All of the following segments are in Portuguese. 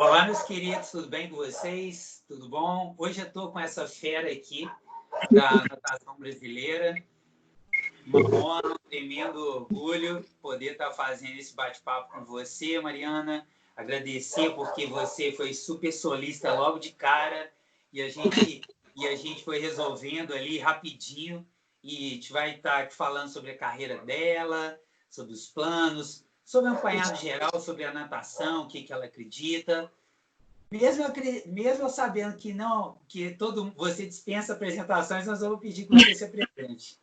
Olá, meus queridos, tudo bem com vocês? Tudo bom? Hoje eu estou com essa fera aqui da natação brasileira. Uma honra, um tremendo orgulho poder estar fazendo esse bate-papo com você, Mariana. Agradecer porque você foi super solista logo de cara e a gente foi resolvendo ali rapidinho e a gente vai estar falando sobre a carreira dela, sobre os planos, sobre um apanhado geral, sobre a natação, o que ela acredita. Mesmo eu sabendo que não, que você dispensa apresentações, nós vamos pedir que você se apresente.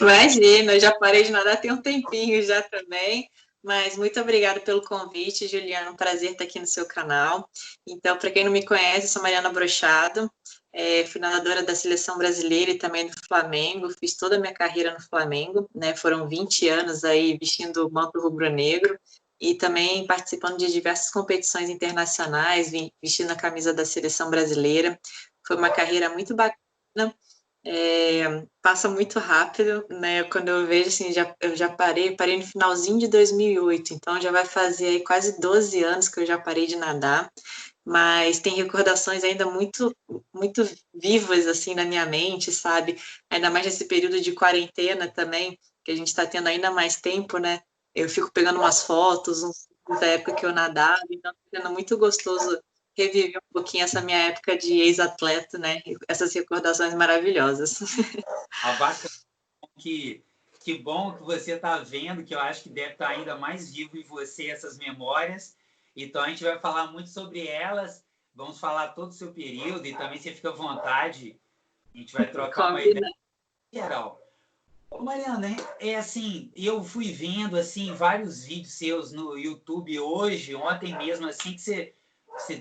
Imagina, eu já parei de nadar tem um tempinho já também, mas muito obrigada pelo convite, Juliana, um prazer estar aqui no seu canal. Então, para quem não me conhece, eu sou Mariana Brochado, fui nadadora da Seleção Brasileira e também do Flamengo, fiz toda a minha carreira no Flamengo, né, foram 20 anos aí vestindo o manto rubro-negro, e também participando de diversas competições internacionais, vestindo a camisa da Seleção Brasileira. Foi uma carreira muito bacana, passa muito rápido, né? Quando eu vejo, assim, eu já parei no finalzinho de 2008, então já vai fazer aí quase 12 anos que eu já parei de nadar, mas tem recordações ainda muito, muito vivas, assim, na minha mente, sabe? Ainda mais nesse período de quarentena também, que a gente está tendo ainda mais tempo, né? Eu fico pegando umas fotos, da época que eu nadava, então está sendo muito gostoso reviver um pouquinho essa minha época de ex-atleta, né? Essas recordações maravilhosas. Bacana, que bom que você está vendo, que eu acho que deve estar ainda mais vivo em você essas memórias. Então, a gente vai falar muito sobre elas, vamos falar todo o seu período e também você fica à vontade, a gente vai trocar uma ideia geral. Ô, Mariana, é assim, eu fui vendo assim vários vídeos seus no YouTube hoje, ontem mesmo, assim que você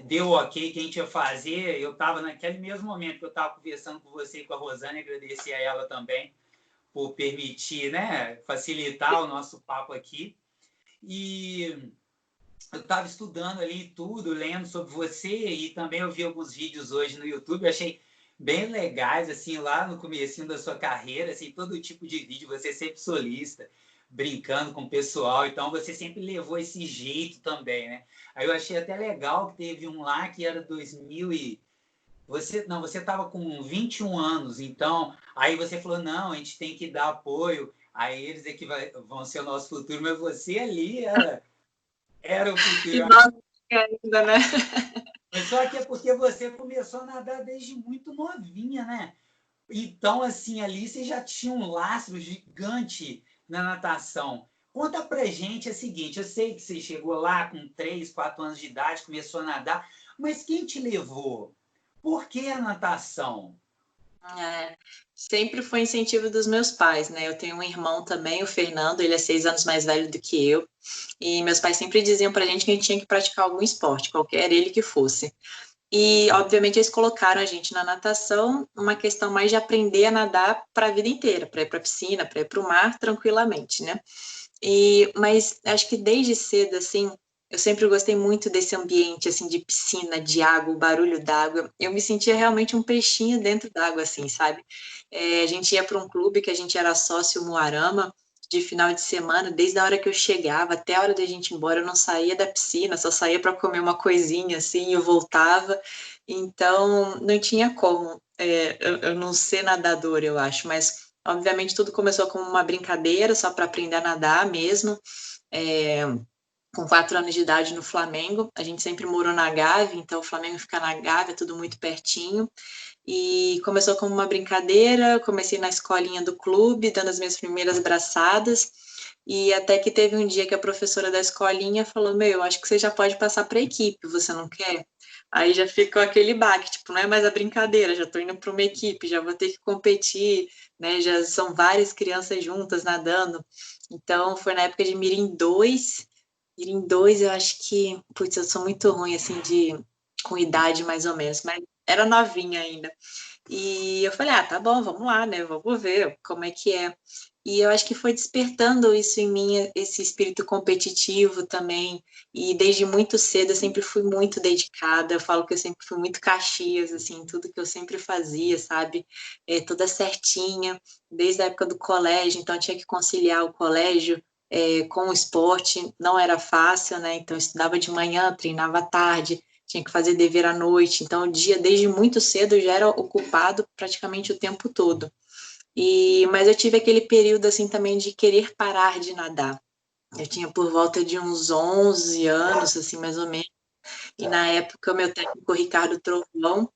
deu ok que a gente ia fazer, eu estava naquele mesmo momento que eu estava conversando com você e com a Rosane, agradecer a ela também por permitir, né, facilitar o nosso papo aqui. E eu estava estudando ali tudo, lendo sobre você e também eu vi alguns vídeos hoje no YouTube, eu achei bem legais, assim, lá no comecinho da sua carreira, assim, todo tipo de vídeo, você sempre solista, brincando com o pessoal, então você sempre levou esse jeito também, né? Aí eu achei até legal que teve um lá que era 2000 e... você estava com 21 anos, então aí você falou, não, a gente tem que dar apoio a eles é que vão ser o nosso futuro, mas você ali era o futuro. Ainda, né? Mas só que é porque você começou a nadar desde muito novinha, né? Então, assim, ali você já tinha um lastro gigante na natação. Conta pra gente o seguinte, eu sei que você chegou lá com 3, 4 anos de idade, começou a nadar, mas quem te levou? Por que a natação? Sempre foi incentivo dos meus pais, né? Eu tenho um irmão também, o Fernando, ele é 6 anos mais velho do que eu, e meus pais sempre diziam pra gente que a gente tinha que praticar algum esporte, qualquer ele que fosse. E, obviamente, eles colocaram a gente na natação, uma questão mais de aprender a nadar para a vida inteira, para ir para a piscina, para ir para o mar tranquilamente, né? Mas acho que desde cedo, assim, eu sempre gostei muito desse ambiente, assim, de piscina, de água, o barulho d'água. Eu me sentia realmente um peixinho dentro d'água, assim, sabe? A gente ia para um clube que a gente era sócio, Moarama, de final de semana, desde a hora que eu chegava até a hora da gente ir embora, eu não saía da piscina, só saía para comer uma coisinha, assim, e eu voltava. Então, não tinha como eu não ser nadadora, eu acho, mas obviamente, tudo começou como uma brincadeira, só para aprender a nadar mesmo. Com 4 anos de idade no Flamengo, a gente sempre morou na Gávea, então o Flamengo fica na Gávea, tudo muito pertinho. E começou como uma brincadeira, comecei na escolinha do clube, dando as minhas primeiras braçadas, e até que teve um dia que a professora da escolinha falou, meu, acho que você já pode passar para a equipe, você não quer? Aí já ficou aquele baque, tipo, não é mais a brincadeira, já estou indo para uma equipe, já vou ter que competir, né? Já são várias crianças juntas nadando. Então, foi na época de Mirim 2. Mirim 2, eu acho que, putz, eu sou muito ruim, assim, com idade mais ou menos, mas era novinha ainda. E eu falei, tá bom, vamos lá, né? Vamos ver como é que é. E eu acho que foi despertando isso em mim, esse espírito competitivo também. E desde muito cedo eu sempre fui muito dedicada. Eu falo que eu sempre fui muito Caxias, assim, tudo que eu sempre fazia, sabe? Toda certinha, desde a época do colégio. Então eu tinha que conciliar o colégio com o esporte, não era fácil, né? Então, eu estudava de manhã, treinava à tarde, tinha que fazer dever à noite. Então, o dia, desde muito cedo, eu já era ocupado praticamente o tempo todo. Mas eu tive aquele período, assim, também de querer parar de nadar. Eu tinha por volta de uns 11 anos, assim, mais ou menos. E na época, meu técnico, Ricardo Trovão,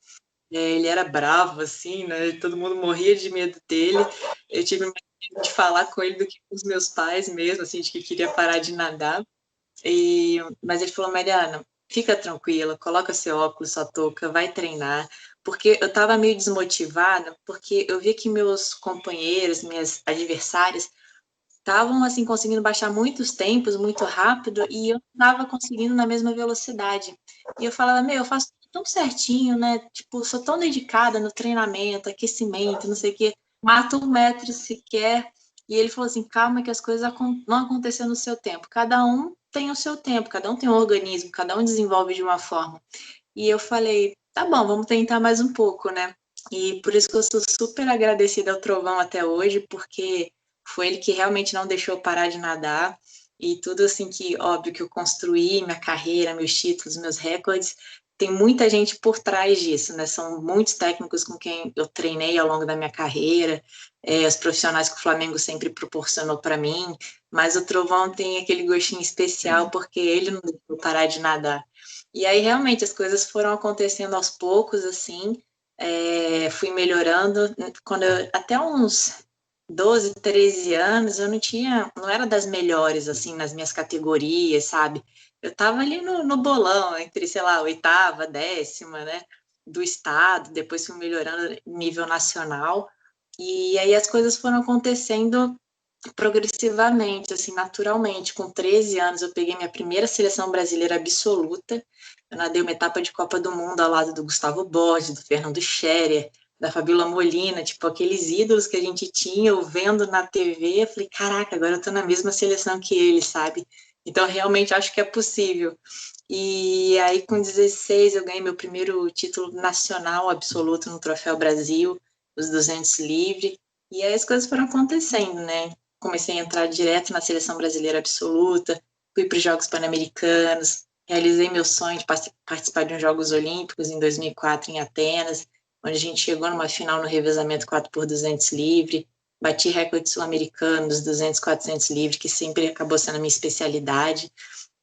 ele era bravo, assim, né? Todo mundo morria de medo dele. Eu tive mais medo de falar com ele do que com os meus pais mesmo, assim, de que queria parar de nadar. Mas ele falou, Mariana, fica tranquila, coloca seu óculos, sua touca, vai treinar. Porque eu estava meio desmotivada, porque eu vi que meus companheiros, minhas adversárias, estavam assim conseguindo baixar muitos tempos muito rápido e eu não estava conseguindo na mesma velocidade. E eu falava, eu faço tão certinho, né? Tipo, sou tão dedicada no treinamento, aquecimento, não sei o quê, mato 1 metro sequer. E ele falou assim, calma que as coisas não acontecem no seu tempo. Cada um tem o seu tempo, cada um tem um organismo, cada um desenvolve de uma forma. E eu falei, tá bom, vamos tentar mais um pouco, né? E por isso que eu sou super agradecida ao Trovão até hoje, porque foi ele que realmente não deixou eu parar de nadar. E tudo assim que, óbvio, que eu construí, minha carreira, meus títulos, meus recordes, tem muita gente por trás disso, né? São muitos técnicos com quem eu treinei ao longo da minha carreira, os profissionais que o Flamengo sempre proporcionou para mim, mas o Trovão tem aquele gostinho especial porque ele não deixou eu parar de nadar. E aí, realmente, as coisas foram acontecendo aos poucos, assim, fui melhorando. Até uns 12, 13 anos, eu não era das melhores, assim, nas minhas categorias, sabe? Eu tava ali no bolão, entre, sei lá, oitava, décima, né, do estado, depois fui melhorando nível nacional, e aí as coisas foram acontecendo progressivamente, assim, naturalmente. Com 13 anos, eu peguei minha primeira seleção brasileira absoluta. Eu nadei uma etapa de Copa do Mundo ao lado do Gustavo Borges, do Fernando Scherer, da Fabiola Molina, tipo, aqueles ídolos que a gente tinha, eu vendo na TV, eu falei, caraca, agora eu tô na mesma seleção que eles, sabe? Então, realmente, acho que é possível. E aí, com 16, eu ganhei meu primeiro título nacional absoluto no Troféu Brasil, os 200 livre, e aí as coisas foram acontecendo, né? Comecei a entrar direto na seleção brasileira absoluta, fui para os Jogos Pan-Americanos, realizei meu sonho de participar de uns Jogos Olímpicos em 2004 em Atenas, onde a gente chegou numa final no revezamento 4x200 livre, bati recorde sul-americano dos 200, 400 livre, que sempre acabou sendo a minha especialidade.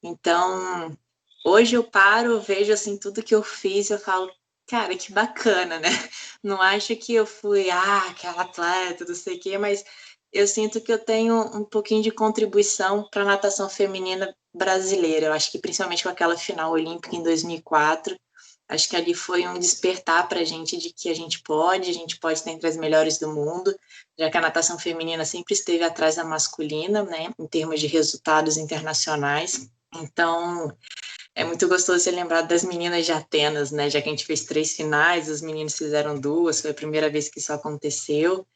Então, hoje eu paro, vejo assim tudo que eu fiz, eu falo, cara, que bacana, né? Não acho que eu fui, aquela atleta, não sei o quê, mas eu sinto que eu tenho um pouquinho de contribuição para a natação feminina brasileira. Eu acho que principalmente com aquela final olímpica em 2004, acho que ali foi um despertar para a gente de que a gente pode estar entre as melhores do mundo, já que a natação feminina sempre esteve atrás da masculina, né, em termos de resultados internacionais. Então, é muito gostoso ser lembrado das meninas de Atenas, né? Já que a gente fez 3 finais, os meninos fizeram 2, foi a primeira vez que isso aconteceu.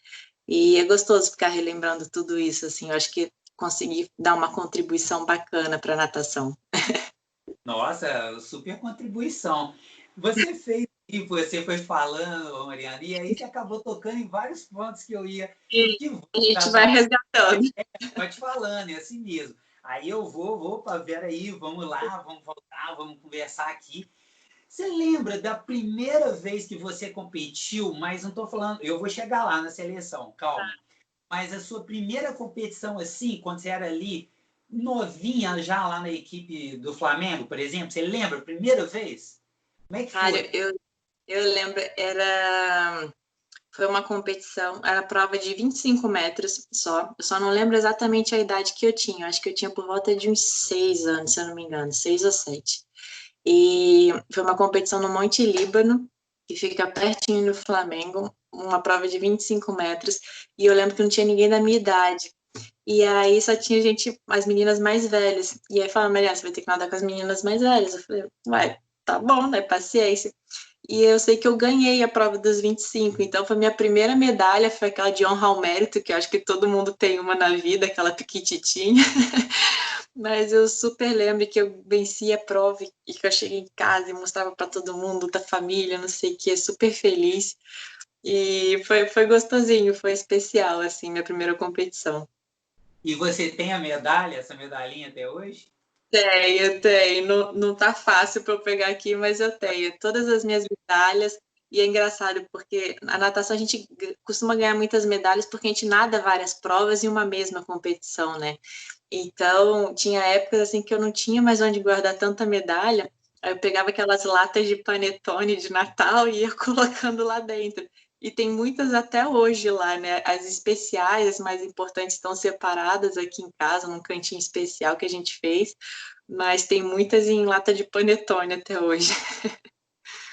E é gostoso ficar relembrando tudo isso, assim. Eu acho que consegui dar uma contribuição bacana para a natação. Nossa, super contribuição. Você fez e você foi falando, Mariana, e aí você acabou tocando em vários pontos que eu ia. E Que vou a gente dar vai resgatando. pode falando, é assim mesmo. Aí eu vou para Vera aí, vamos lá, vamos voltar, vamos conversar aqui. Você lembra da primeira vez que você competiu? Mas não estou falando, eu vou chegar lá na seleção, calma. Mas a sua primeira competição assim, quando você era ali novinha já lá na equipe do Flamengo, por exemplo, você lembra a primeira vez? Como é que Cara, foi? eu lembro, foi uma competição, era prova de 25 metros só. Eu só não lembro exatamente a idade que eu tinha. Eu acho que eu tinha por volta de uns 6 anos, se eu não me engano, 6 ou 7. E foi uma competição no Monte Líbano, que fica pertinho do Flamengo, uma prova de 25 metros. E eu lembro que não tinha ninguém da minha idade. E aí só tinha gente, as meninas mais velhas. E aí falaram, Mariana, você vai ter que nadar com as meninas mais velhas. Eu falei, vai, tá bom, né? Paciência. E eu sei que eu ganhei a prova dos 25, então foi minha primeira medalha, foi aquela de honra ao mérito, que eu acho que todo mundo tem uma na vida, aquela piquititinha. Mas eu super lembro que eu venci a prova e que eu cheguei em casa e mostrava para todo mundo da família, não sei o que, super feliz. E foi gostosinho, foi especial, assim, minha primeira competição. E você tem a medalha, essa medalhinha até hoje? Tenho. Não, não tá fácil para eu pegar aqui, mas eu tenho todas as minhas medalhas. E é engraçado, porque na natação a gente costuma ganhar muitas medalhas porque a gente nada várias provas em uma mesma competição, né? Então, tinha épocas assim que eu não tinha mais onde guardar tanta medalha. Aí eu pegava aquelas latas de panetone de Natal e ia colocando lá dentro. E tem muitas até hoje lá, né? As especiais, as mais importantes, estão separadas aqui em casa, num cantinho especial que a gente fez, mas tem muitas em lata de panetone até hoje.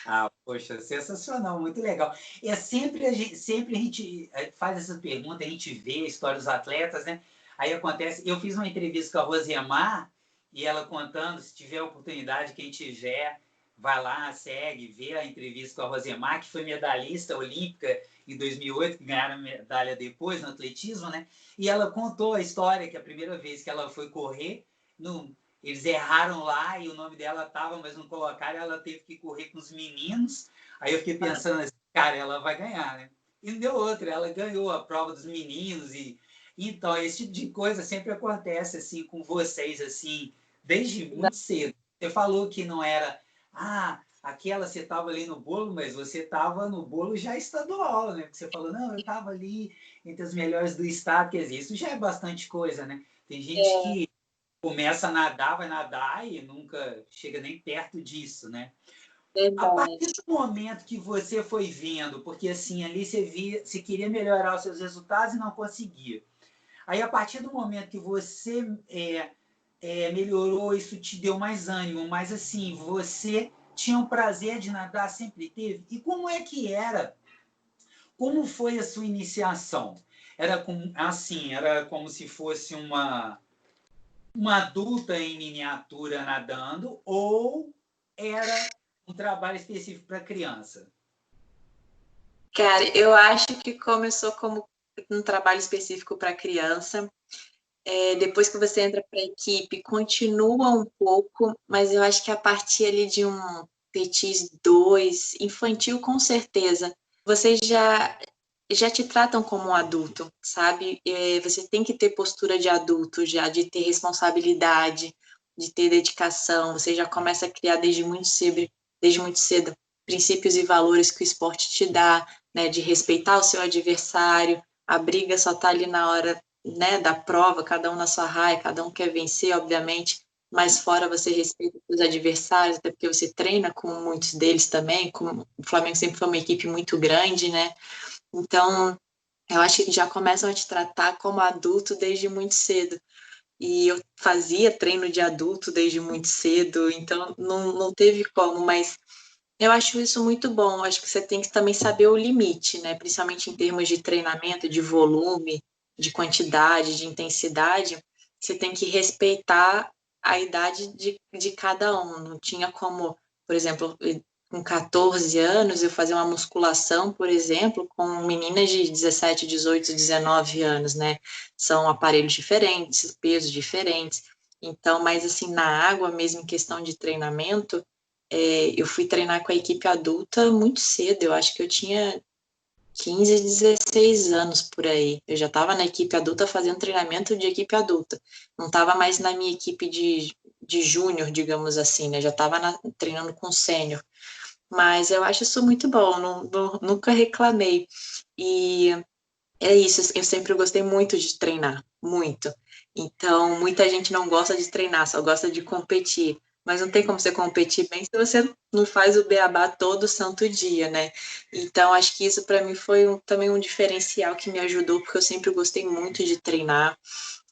Ah, poxa, sensacional, muito legal. É sempre a gente faz essa pergunta, a gente vê a história dos atletas, né? Aí acontece, eu fiz uma entrevista com a Rosemar e ela contando, se tiver oportunidade, quem tiver, vai lá, segue, vê a entrevista com a Rosemar, que foi medalhista olímpica em 2008, que ganharam medalha depois no atletismo, né? E ela contou a história que a primeira vez que ela foi correr, no, eles erraram lá e o nome dela estava, mas não colocaram, ela teve que correr com os meninos. Aí eu fiquei pensando assim, cara, ela vai ganhar, né? E não deu outra, ela ganhou a prova dos meninos e então esse tipo de coisa sempre acontece assim com vocês assim, desde muito cedo. Você falou que não era, aquela você estava ali no bolo, mas você estava no bolo já estadual, né? Porque você falou, não, eu estava ali entre as melhores do estado, quer dizer, isso já é bastante coisa, né? Tem gente que começa a nadar, vai nadar e nunca chega nem perto disso, né? A Verdade. partir do momento que você foi vendo, porque assim, ali você via, você queria melhorar os seus resultados e não conseguia. Aí, a partir do momento que você melhorou, isso te deu mais ânimo, mas assim, você tinha o prazer de nadar, sempre teve? E como é que era? Como foi a sua iniciação? Era como, assim, era como se fosse uma adulta em miniatura nadando ou era um trabalho específico para criança? Cara, eu acho que começou como um trabalho específico para criança. Depois que você entra para a equipe, continua um pouco, mas eu acho que a partir ali de um Petis 2, infantil com certeza, vocês já te tratam como um adulto, sabe? Você tem que ter postura de adulto já, de ter responsabilidade, de ter dedicação. Você já começa a criar desde muito cedo, princípios e valores que o esporte te dá, né? De respeitar o seu adversário. A briga só tá ali na hora, né, da prova, cada um na sua raia, cada um quer vencer, obviamente, mas fora você respeita os adversários, até porque você treina com muitos deles também, como o Flamengo sempre foi uma equipe muito grande, né? Então, eu acho que já começam a te tratar como adulto desde muito cedo. E eu fazia treino de adulto desde muito cedo, então não teve como, mas eu acho isso muito bom. Acho que você tem que também saber o limite, né? Principalmente em termos de treinamento, de volume, de quantidade, de intensidade. Você tem que respeitar a idade de cada um. Não tinha como, por exemplo, com 14 anos, eu fazer uma musculação, por exemplo, com meninas de 17, 18, 19 anos, né? São aparelhos diferentes, pesos diferentes. Então, mas assim, na água mesmo, em questão de treinamento, eu fui treinar com a equipe adulta muito cedo, eu acho que eu tinha 15, 16 anos por aí. Eu já estava na equipe adulta fazendo treinamento de equipe adulta. Não estava mais na minha equipe de júnior, digamos assim, né? Já estava treinando com sênior. Mas eu acho isso muito bom, nunca reclamei. E é isso, eu sempre gostei muito de treinar, muito. Então, muita gente não gosta de treinar, só gosta de competir. Mas não tem como você competir bem se você não faz o beabá todo santo dia, né? Então, acho que isso para mim foi também um diferencial que me ajudou, porque eu sempre gostei muito de treinar,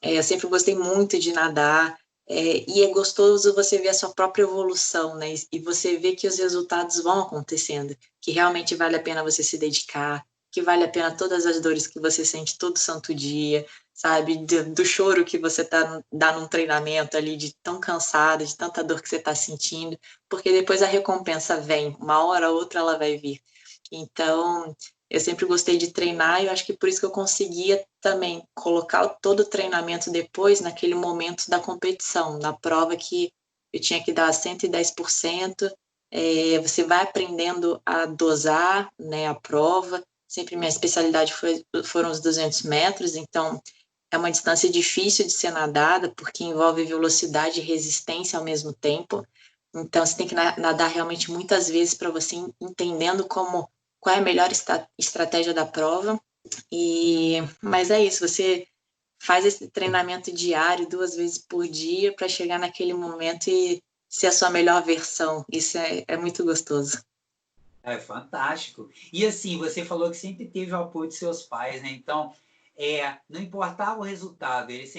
eu sempre gostei muito de nadar, e é gostoso você ver a sua própria evolução, né? E você ver que os resultados vão acontecendo, que realmente vale a pena você se dedicar, que vale a pena todas as dores que você sente todo santo dia, sabe? Do choro que você dá num treinamento ali, de tão cansada, de tanta dor que você está sentindo, porque depois a recompensa vem, uma hora ou outra ela vai vir. Então, eu sempre gostei de treinar e eu acho que por isso que eu conseguia também colocar todo o treinamento depois naquele momento da competição, na prova que eu tinha que dar 110%. Você vai aprendendo a dosar, né, a prova. Sempre minha especialidade foram os 200 metros, então é uma distância difícil de ser nadada, porque envolve velocidade e resistência ao mesmo tempo. Então, você tem que nadar realmente muitas vezes para você entendendo qual é a melhor estratégia da prova. Mas é isso, você faz esse treinamento diário, 2 vezes por dia, para chegar naquele momento e ser a sua melhor versão. Isso é muito gostoso. É fantástico. E assim, você falou que sempre teve o apoio de seus pais, né? Então, não importava o resultado, eles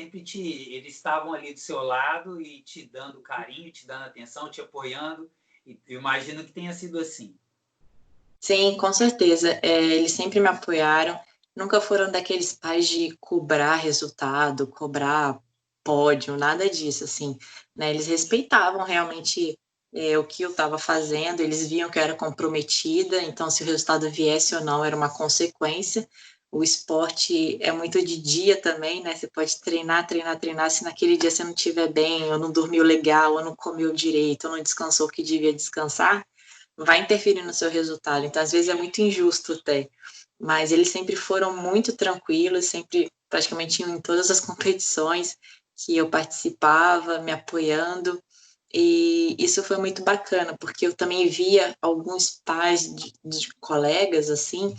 estavam ali do seu lado e te dando carinho, te dando atenção, te apoiando. E eu imagino que tenha sido assim. Sim, com certeza. Eles sempre me apoiaram. Nunca foram daqueles pais de cobrar resultado, cobrar pódio, nada disso, assim, né? Eles respeitavam realmente o que eu estava fazendo, eles viam que eu era comprometida, então se o resultado viesse ou não era uma consequência. O esporte é muito de dia também, né? Você pode treinar, treinar, treinar. Se naquele dia você não estiver bem, ou não dormiu legal, ou não comeu direito, ou não descansou o que devia descansar, vai interferir no seu resultado. Então, às vezes é muito injusto até. Mas eles sempre foram muito tranquilos, sempre praticamente iam em todas as competições que eu participava, me apoiando. E isso foi muito bacana, porque eu também via alguns pais de colegas, assim,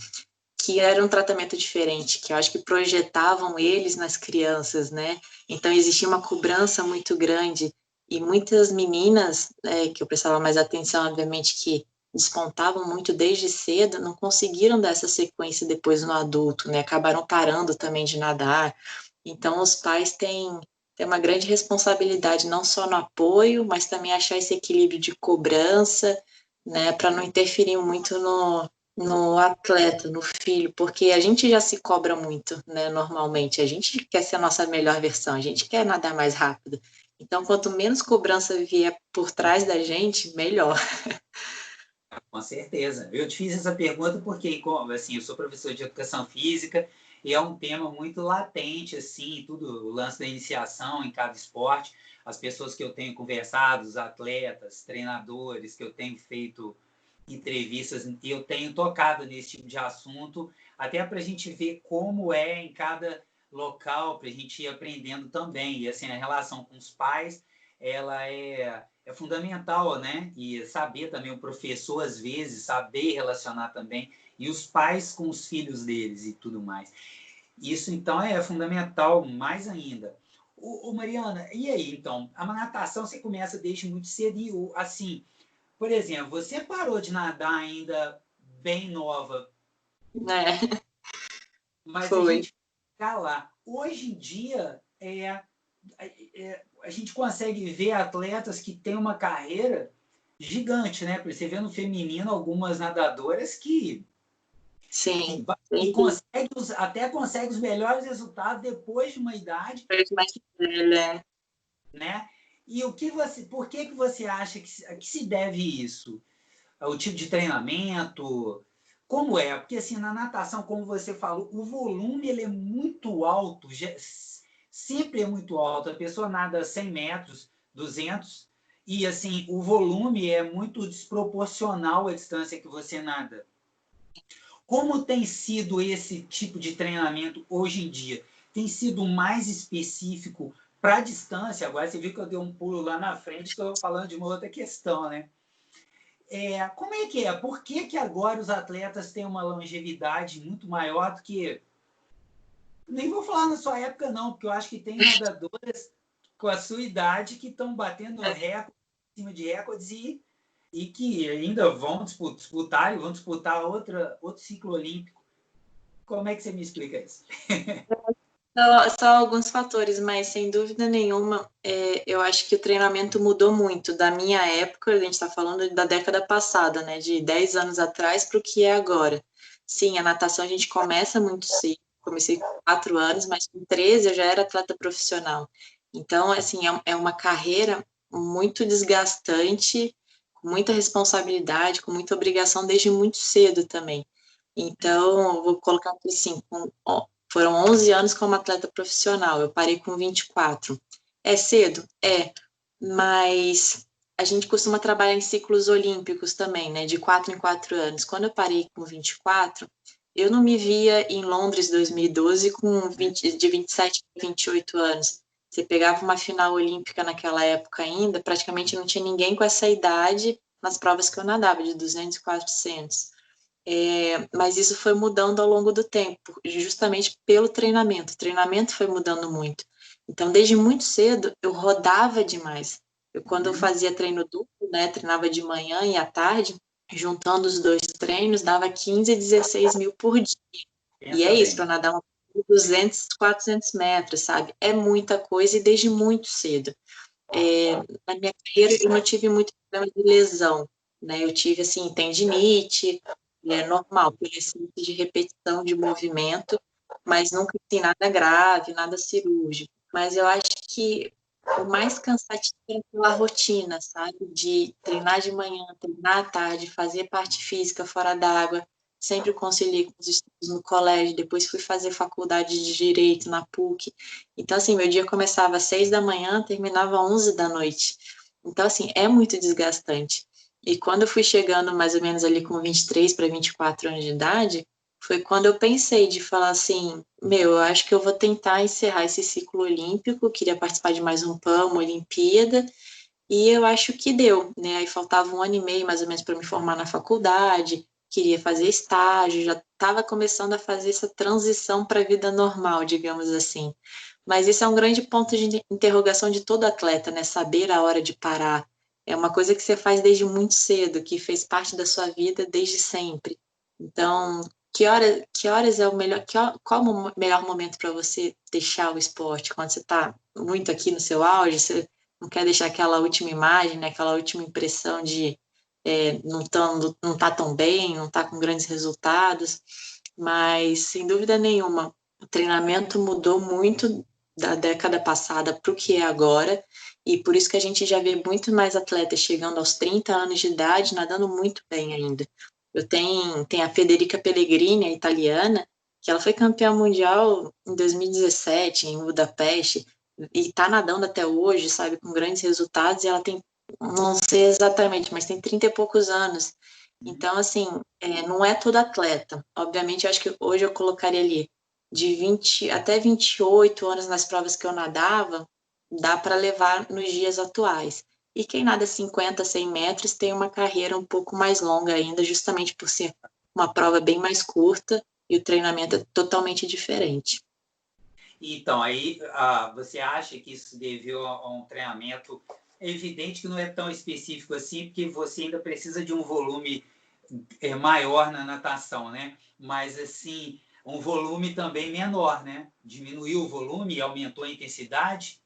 que era um tratamento diferente, que eu acho que projetavam eles nas crianças, né? Então existia uma cobrança muito grande e muitas meninas, que eu prestava mais atenção, obviamente, que despontavam muito desde cedo, não conseguiram dar essa sequência depois no adulto, né? Acabaram parando também de nadar. Então os pais têm uma grande responsabilidade não só no apoio, mas também achar esse equilíbrio de cobrança, né? Para não interferir muito no atleta, no filho, porque a gente já se cobra muito, né, normalmente. A gente quer ser a nossa melhor versão, a gente quer nadar mais rápido. Então, quanto menos cobrança vier por trás da gente, melhor. Com certeza. Eu te fiz essa pergunta porque, assim, eu sou professor de educação física e é um tema muito latente, assim, tudo, o lance da iniciação em cada esporte. As pessoas que eu tenho conversado, os atletas, treinadores, que eu tenho feito entrevistas, e eu tenho tocado nesse tipo de assunto, até para a gente ver como é em cada local, para a gente ir aprendendo também. E, assim, a relação com os pais, ela é fundamental, né? E saber também, o professor, às vezes, saber relacionar também, e os pais com os filhos deles e tudo mais. Isso, então, é fundamental, mais ainda. Mariana, e aí, então? A natação você começa desde muito cedo e, assim, por exemplo, você parou de nadar ainda bem nova, Né? mas a Foi. gente fica lá. Hoje em dia, a gente consegue ver atletas que têm uma carreira gigante, né? Você vê no feminino algumas nadadoras Sim, que sempre conseguem, até conseguem os melhores resultados depois de uma idade, foi mais velha. né? E por que você acha que se deve isso? O tipo de treinamento? Como é? Porque assim, na natação, como você falou, o volume ele é muito alto, sempre é muito alto. A pessoa nada 100 metros, 200, e assim, o volume é muito desproporcional à distância que você nada. Como tem sido esse tipo de treinamento hoje em dia? Tem sido mais específico para a distância? Agora você viu que eu dei um pulo lá na frente, estou falando de uma outra questão, né? Como é que é? Por que agora os atletas têm uma longevidade muito maior do que... Nem vou falar na sua época, não, porque eu acho que tem nadadoras com a sua idade que estão batendo recorde em cima de recordes e que ainda vão disputar e vão disputar outro ciclo olímpico. Como é que você me explica isso? Só alguns fatores, mas sem dúvida nenhuma, eu acho que o treinamento mudou muito da minha época, a gente está falando da década passada, né, de 10 anos atrás para o que é agora. Sim, a natação a gente começa muito cedo, comecei com 4 anos, mas com 13 eu já era atleta profissional. Então, assim, é uma carreira muito desgastante, com muita responsabilidade, com muita obrigação desde muito cedo também. Então, vou colocar aqui assim, foram 11 anos como atleta profissional, eu parei com 24. É cedo? É, mas a gente costuma trabalhar em ciclos olímpicos também, né, de 4 em 4 anos. Quando eu parei com 24, Eu não me via em Londres 2012 com de 27 para 28 anos. Você pegava uma final olímpica naquela época ainda, praticamente não tinha ninguém com essa idade nas provas que eu nadava, de 200 e 400. Mas isso foi mudando ao longo do tempo, justamente pelo treinamento. O treinamento foi mudando muito. Então, desde muito cedo, eu rodava demais. Quando eu fazia treino duplo, né, treinava de manhã e à tarde, juntando os dois treinos, dava 15 e 16 mil por dia. E é Pensa isso, bem. para nadar 200, 400 metros, sabe? É muita coisa e desde muito cedo. Na minha carreira, eu não tive muito problema de lesão, né? Eu tive, assim, tendinite, é normal, por excesso de repetição de movimento, mas nunca tem nada grave, nada cirúrgico. Mas eu acho que o mais cansativo é pela rotina, sabe? De treinar de manhã, treinar à tarde, fazer parte física fora d'água. Sempre conciliei com os estudos no colégio, depois fui fazer faculdade de Direito na PUC. Então, assim, meu dia começava às 6 da manhã, terminava às 11 da noite. Então, assim, é muito desgastante. E quando eu fui chegando mais ou menos ali com 23 para 24 anos de idade, foi quando eu pensei de falar assim, meu, eu acho que eu vou tentar encerrar esse ciclo olímpico, queria participar de mais um PAN, uma Olimpíada, e eu acho que deu, né? Aí faltava 1 ano e meio mais ou menos para me formar na faculdade, queria fazer estágio, já estava começando a fazer essa transição para a vida normal, digamos assim. Mas isso é um grande ponto de interrogação de todo atleta, né? Saber a hora de parar. É uma coisa que você faz desde muito cedo, que fez parte da sua vida desde sempre. Então, que horas é o melhor, qual o melhor momento para você deixar o esporte? Quando você está muito aqui no seu auge, você não quer deixar aquela última imagem, né? Aquela última impressão de não tá tão bem, não tá com grandes resultados, mas sem dúvida nenhuma, o treinamento mudou muito da década passada para o que é agora, e por isso que a gente já vê muito mais atletas chegando aos 30 anos de idade, nadando muito bem ainda. Tem a Federica Pellegrini, a italiana, que ela foi campeã mundial em 2017, em Budapeste, e está nadando até hoje, sabe, com grandes resultados, e ela tem, não sei exatamente, mas tem 30 e poucos anos. Então, assim, não é todo atleta. Obviamente, eu acho que hoje eu colocaria ali de 20 até 28 anos nas provas que eu nadava, dá para levar nos dias atuais. E quem nada 50, 100 metros tem uma carreira um pouco mais longa ainda, justamente por ser uma prova bem mais curta e o treinamento é totalmente diferente. Então, aí você acha que isso devido a um treinamento evidente que não é tão específico assim, porque você ainda precisa de um volume maior na natação, né? Mas, assim, um volume também menor, né? Diminuiu o volume e aumentou a intensidade?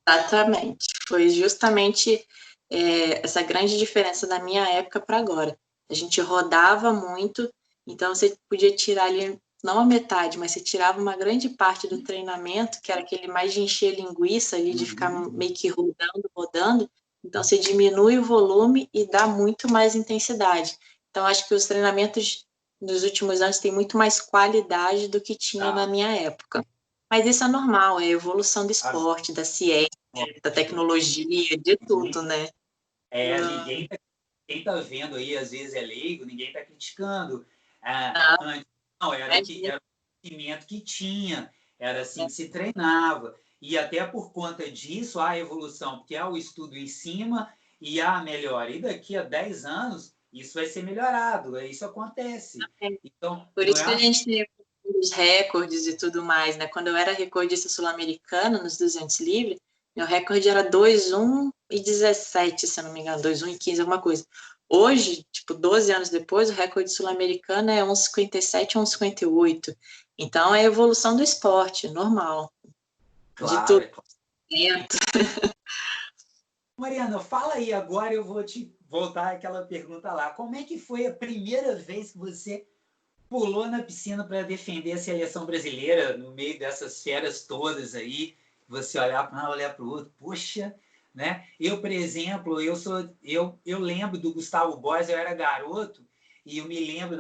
Exatamente. Foi justamente essa grande diferença da minha época para agora. A gente rodava muito, então você podia tirar ali, não a metade, mas você tirava uma grande parte do treinamento, que era aquele mais de encher linguiça ali, de ficar meio que rodando, rodando. Então você diminui o volume e dá muito mais intensidade. Então acho que os treinamentos nos últimos anos têm muito mais qualidade do que tinha na minha época. Mas isso é normal, é a evolução do esporte, da ciência, da tecnologia, de tudo, né? Ninguém quem está vendo aí, às vezes é leigo, ninguém está criticando. Ah, Antes, não, imagina. era o conhecimento que tinha, era assim que se treinava. E até por conta disso, há a evolução, porque há o estudo em cima e há a melhora. E daqui a 10 anos, isso vai ser melhorado, isso acontece. Então, Por não é isso que a gente tem os recordes e tudo mais, né? Quando eu era recordista sul-americana nos 200 livre, meu recorde era 2:1 e 17, se eu não me engano, 2:1 e 15, alguma coisa. Hoje, tipo, 12 anos depois, o recorde sul-americano é 1:57, 1:58. Então, é a evolução do esporte, normal. De claro, tudo. é claro. Mariana, fala aí agora, eu vou te voltar àquela pergunta lá. Como é que foi a primeira vez que você pulou na piscina para defender a seleção brasileira no meio dessas feras todas aí? Você olhar para um, olhar para o outro, poxa, né? Eu, por exemplo, eu lembro do Gustavo Borges, eu era garoto e eu me lembro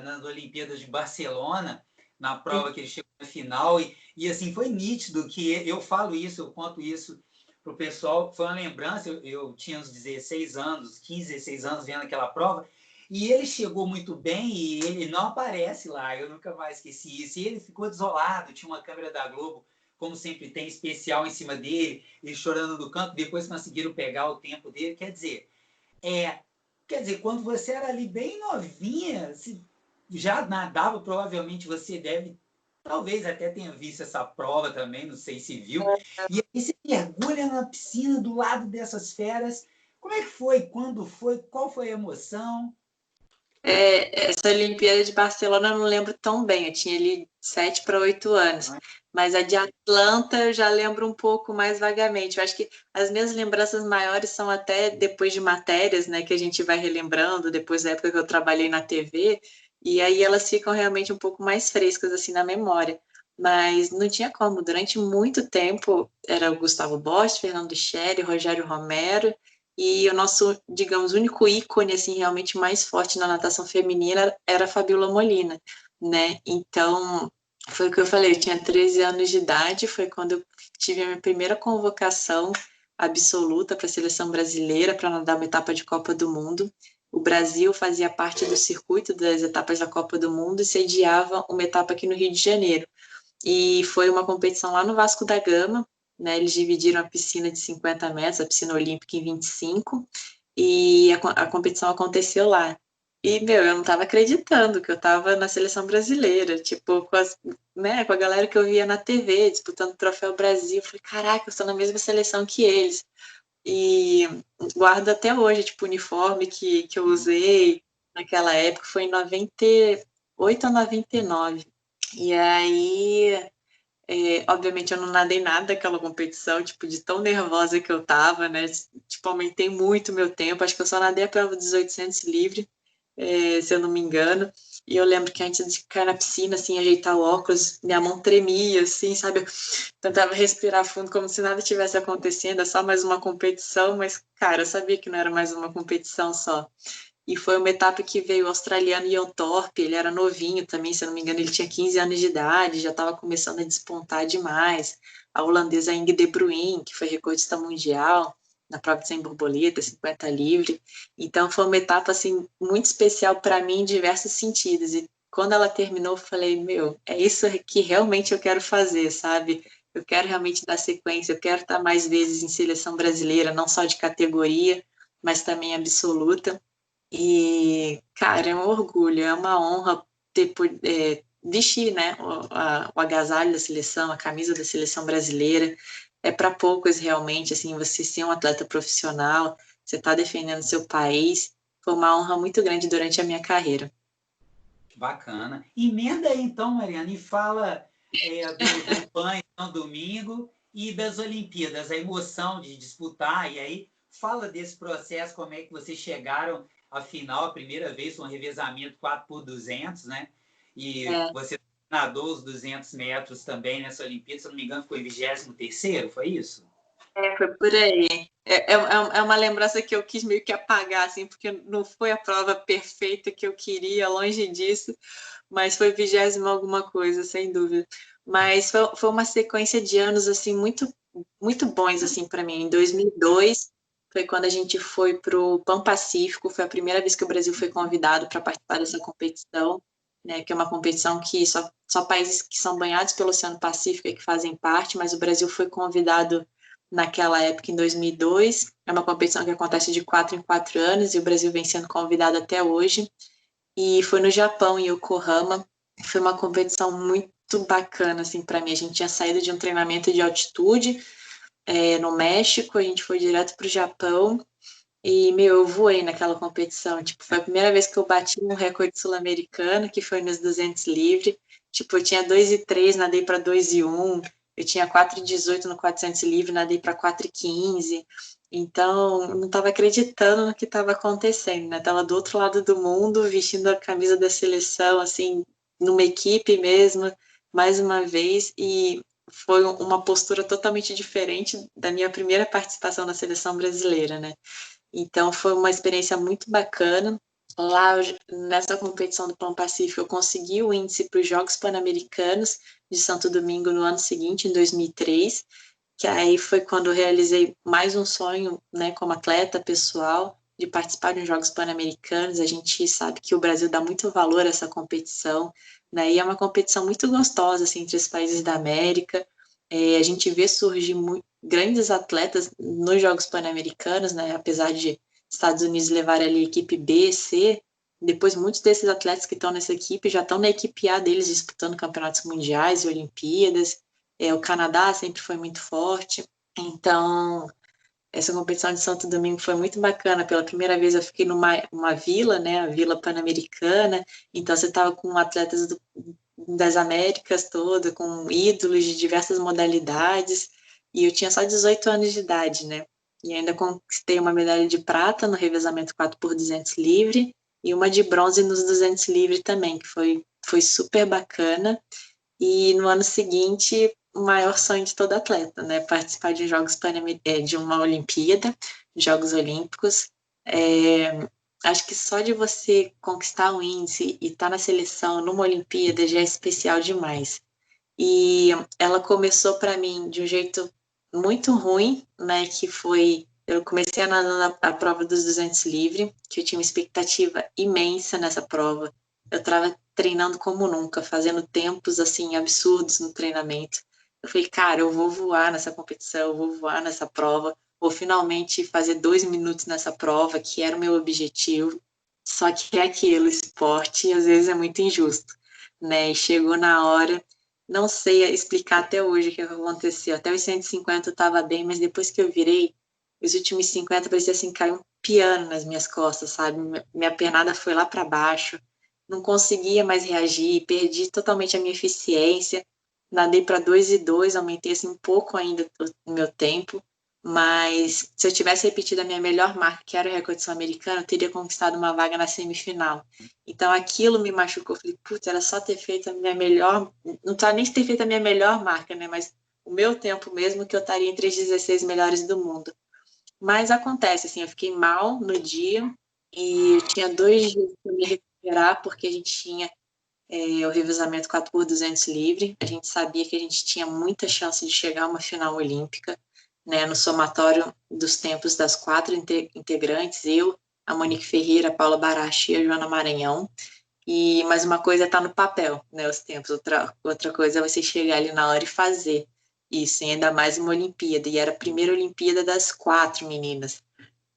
nas Olimpíadas de Barcelona, na prova que ele chegou na final e assim foi nítido que eu falo isso, eu conto isso para o pessoal, foi uma lembrança, eu tinha uns 16 anos, 15, 16 anos vendo aquela prova, E ele chegou muito bem e ele não aparece lá, eu nunca mais esqueci isso. E ele ficou desolado, tinha uma câmera da Globo, como sempre tem, especial em cima dele, ele chorando no canto, depois conseguiram pegar o tempo dele. Quer dizer, quando você era ali bem novinha, se já nadava, provavelmente você deve, talvez até tenha visto essa prova também, não sei se viu. E aí você mergulha na piscina do lado dessas feras. Como é que foi? Quando foi? Qual foi a emoção? Essa Olimpíada de Barcelona eu não lembro tão bem, eu tinha ali 7 para 8 anos, mas a de Atlanta eu já lembro um pouco mais vagamente. Eu acho que as minhas lembranças maiores são até depois de matérias, né, que a gente vai relembrando, depois da época que eu trabalhei na TV, e aí elas ficam realmente um pouco mais frescas assim na memória. Mas não tinha como, durante muito tempo era o Gustavo Borges, Fernando Scherer, Rogério Romero, e o nosso, digamos, único ícone, assim, realmente mais forte na natação feminina era a Fabiola Molina, né? Então, foi o que eu falei, eu tinha 13 anos de idade, foi quando eu tive a minha primeira convocação absoluta para a seleção brasileira para nadar uma etapa de Copa do Mundo. O Brasil fazia parte do circuito das etapas da Copa do Mundo e sediava uma etapa aqui no Rio de Janeiro. E foi uma competição lá no Vasco da Gama, né? Eles dividiram a piscina de 50 metros, a piscina olímpica em 25, e a competição aconteceu lá. E, meu, eu não estava acreditando que eu estava na seleção brasileira, tipo, com a galera que eu via na TV, disputando o Troféu Brasil. Eu falei, caraca, eu estou na mesma seleção que eles. E guardo até hoje, tipo, o uniforme que eu usei naquela época, foi em 98 ou 99. E aí, obviamente, eu não nadei nada daquela competição, tipo, de tão nervosa que eu tava, né? Tipo, aumentei muito meu tempo. Acho que eu só nadei a prova dos 800 livre, se eu não me engano. E eu lembro que antes de cair na piscina, assim, ajeitar o óculos, minha mão tremia, assim, sabe? Eu tentava respirar fundo como se nada tivesse acontecendo, é só mais uma competição, mas, cara, eu sabia que não era mais uma competição só. E foi uma etapa que veio o australiano Ian Thorpe, ele era novinho também, se eu não me engano, ele tinha 15 anos de idade, já estava começando a despontar demais. A holandesa Inge de Bruyn, que foi recordista mundial na prova de 100 borboleta, 50 livre. Então foi uma etapa assim muito especial para mim em diversos sentidos. E quando ela terminou, eu falei, meu, é isso que realmente eu quero fazer, sabe? Eu quero realmente dar sequência, eu quero estar mais vezes em seleção brasileira, não só de categoria, mas também absoluta. E, cara, é um orgulho, é uma honra vestir, né, o agasalho da seleção, a camisa da seleção brasileira. É para poucos realmente, assim, você ser um atleta profissional, você está defendendo seu país. Foi uma honra muito grande durante a minha carreira. Bacana. Emenda aí, então, Mariana, e fala do PAN, então, domingo, e das Olimpíadas, a emoção de disputar, e aí fala desse processo, como é que vocês chegaram à final, a primeira vez, um revezamento 4x200, né? E você nadou os 200 metros também nessa Olimpíada, se eu não me engano, ficou em 23º, foi isso? Foi por aí. É uma lembrança que eu quis meio que apagar, assim, porque não foi a prova perfeita que eu queria, longe disso, mas foi 20º alguma coisa, sem dúvida. Mas foi uma sequência de anos, assim, muito, muito bons, assim, para mim. Em 2002, foi quando a gente foi para o Pan Pacífico, foi a primeira vez que o Brasil foi convidado para participar dessa competição, né, que é uma competição que só países que são banhados pelo Oceano Pacífico é que fazem parte, mas o Brasil foi convidado naquela época, em 2002. É uma competição que acontece de 4 em 4 anos e o Brasil vem sendo convidado até hoje. E foi no Japão, em Yokohama. Foi uma competição muito bacana, assim, para mim. A gente tinha saído de um treinamento de altitude no México, a gente foi direto para o Japão e, meu, eu voei naquela competição. Tipo, foi a primeira vez que eu bati um recorde sul-americano, que foi nos 200 livre. Tipo, eu tinha 2:03, nadei para 2:01. Eu tinha 4:18 no 400 livre, nadei para 4:15. Então, não estava acreditando no que estava acontecendo, né? Estava do outro lado do mundo, vestindo a camisa da seleção, assim, numa equipe mesmo, mais uma vez. E foi uma postura totalmente diferente da minha primeira participação na seleção brasileira, né? Então, foi uma experiência muito bacana. Lá, nessa competição do Pan Pacífico, eu consegui o índice para os Jogos Pan-Americanos de Santo Domingo no ano seguinte, em 2003, que aí foi quando eu realizei mais um sonho, né, como atleta pessoal, de participar de uns Jogos Pan-Americanos. A gente sabe que o Brasil dá muito valor a essa competição, né? E é uma competição muito gostosa, assim, entre os países da América. A gente vê surgir grandes atletas nos Jogos Pan-Americanos, né? Apesar de Estados Unidos levar ali a equipe B, C, depois muitos desses atletas que estão nessa equipe já estão na equipe A deles disputando campeonatos mundiais e Olimpíadas. O Canadá sempre foi muito forte. Então, essa competição de Santo Domingo foi muito bacana. Pela primeira vez eu fiquei numa uma vila, né, a Vila Pan-Americana. Então você estava com atletas das Américas toda, com ídolos de diversas modalidades. E eu tinha só 18 anos de idade, né? E ainda conquistei uma medalha de prata no revezamento 4x200 livre e uma de bronze nos 200 livre também, que foi super bacana. E no ano seguinte, o maior sonho de todo atleta, né? Participar de de uma Olimpíada, Jogos Olímpicos. Acho que só de você conquistar o índice e estar na seleção numa Olimpíada já é especial demais. E ela começou para mim de um jeito muito ruim, né? Que foi eu comecei a nadar na prova dos 200 livre, que eu tinha uma expectativa imensa nessa prova. Eu estava treinando como nunca, fazendo tempos assim absurdos no treinamento. Eu falei, cara, eu vou voar nessa competição, eu vou voar nessa prova, vou finalmente fazer 2 minutos nessa prova, que era o meu objetivo. Só que é aquilo, esporte às vezes é muito injusto, né? E chegou na hora, não sei explicar até hoje o que aconteceu. Até os 150 eu estava bem, mas depois que eu virei, os últimos 50 parecia assim, caiu um piano nas minhas costas, sabe? Minha pernada foi lá para baixo, não conseguia mais reagir, perdi totalmente a minha eficiência, nadei para 2:02, aumentei assim um pouco ainda o meu tempo, mas se eu tivesse repetido a minha melhor marca, que era o recorde sul-americano, eu teria conquistado uma vaga na semifinal. Então aquilo me machucou, eu falei, putz, era só ter feito a minha melhor, não tá nem ter feito a minha melhor marca, né, mas o meu tempo mesmo, que eu estaria entre as 16 melhores do mundo. Mas acontece, assim, eu fiquei mal no dia e eu tinha 2 dias para me recuperar, porque a gente tinha o revezamento 4x200 livre. A gente sabia que a gente tinha muita chance de chegar a uma final olímpica, né, no somatório dos tempos das 4 integrantes, eu, a Monique Ferreira, a Paula Barachi e a Joana Maranhão. E mais uma coisa é estar no papel, né, os tempos. Outra coisa é você chegar ali na hora e fazer isso, e ainda mais uma Olimpíada. E era a primeira Olimpíada das 4 meninas.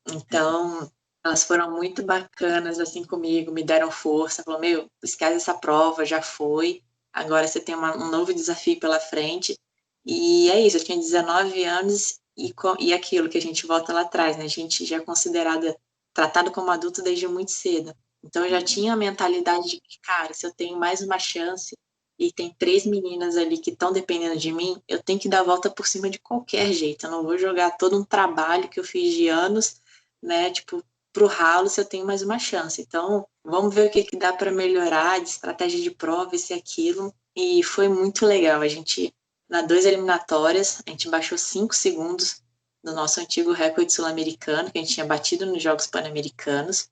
Então, elas foram muito bacanas assim comigo, me deram força, falou, meu, esquece essa prova, já foi, agora você tem um novo desafio pela frente. E é isso, eu tinha 19 anos e aquilo que a gente volta lá atrás, né? A gente já é considerada, tratado como adulto desde muito cedo. Então, eu já tinha a mentalidade de que, cara, se eu tenho mais uma chance e tem 3 meninas ali que estão dependendo de mim, eu tenho que dar a volta por cima de qualquer jeito. Eu não vou jogar todo um trabalho que eu fiz de anos, né, tipo, pro ralo se eu tenho mais uma chance. Então, vamos ver o que dá para melhorar de estratégia de prova, esse e aquilo. E foi muito legal. A gente, nas 2 eliminatórias, a gente baixou 5 segundos do nosso antigo recorde sul-americano, que a gente tinha batido nos Jogos Pan-Americanos.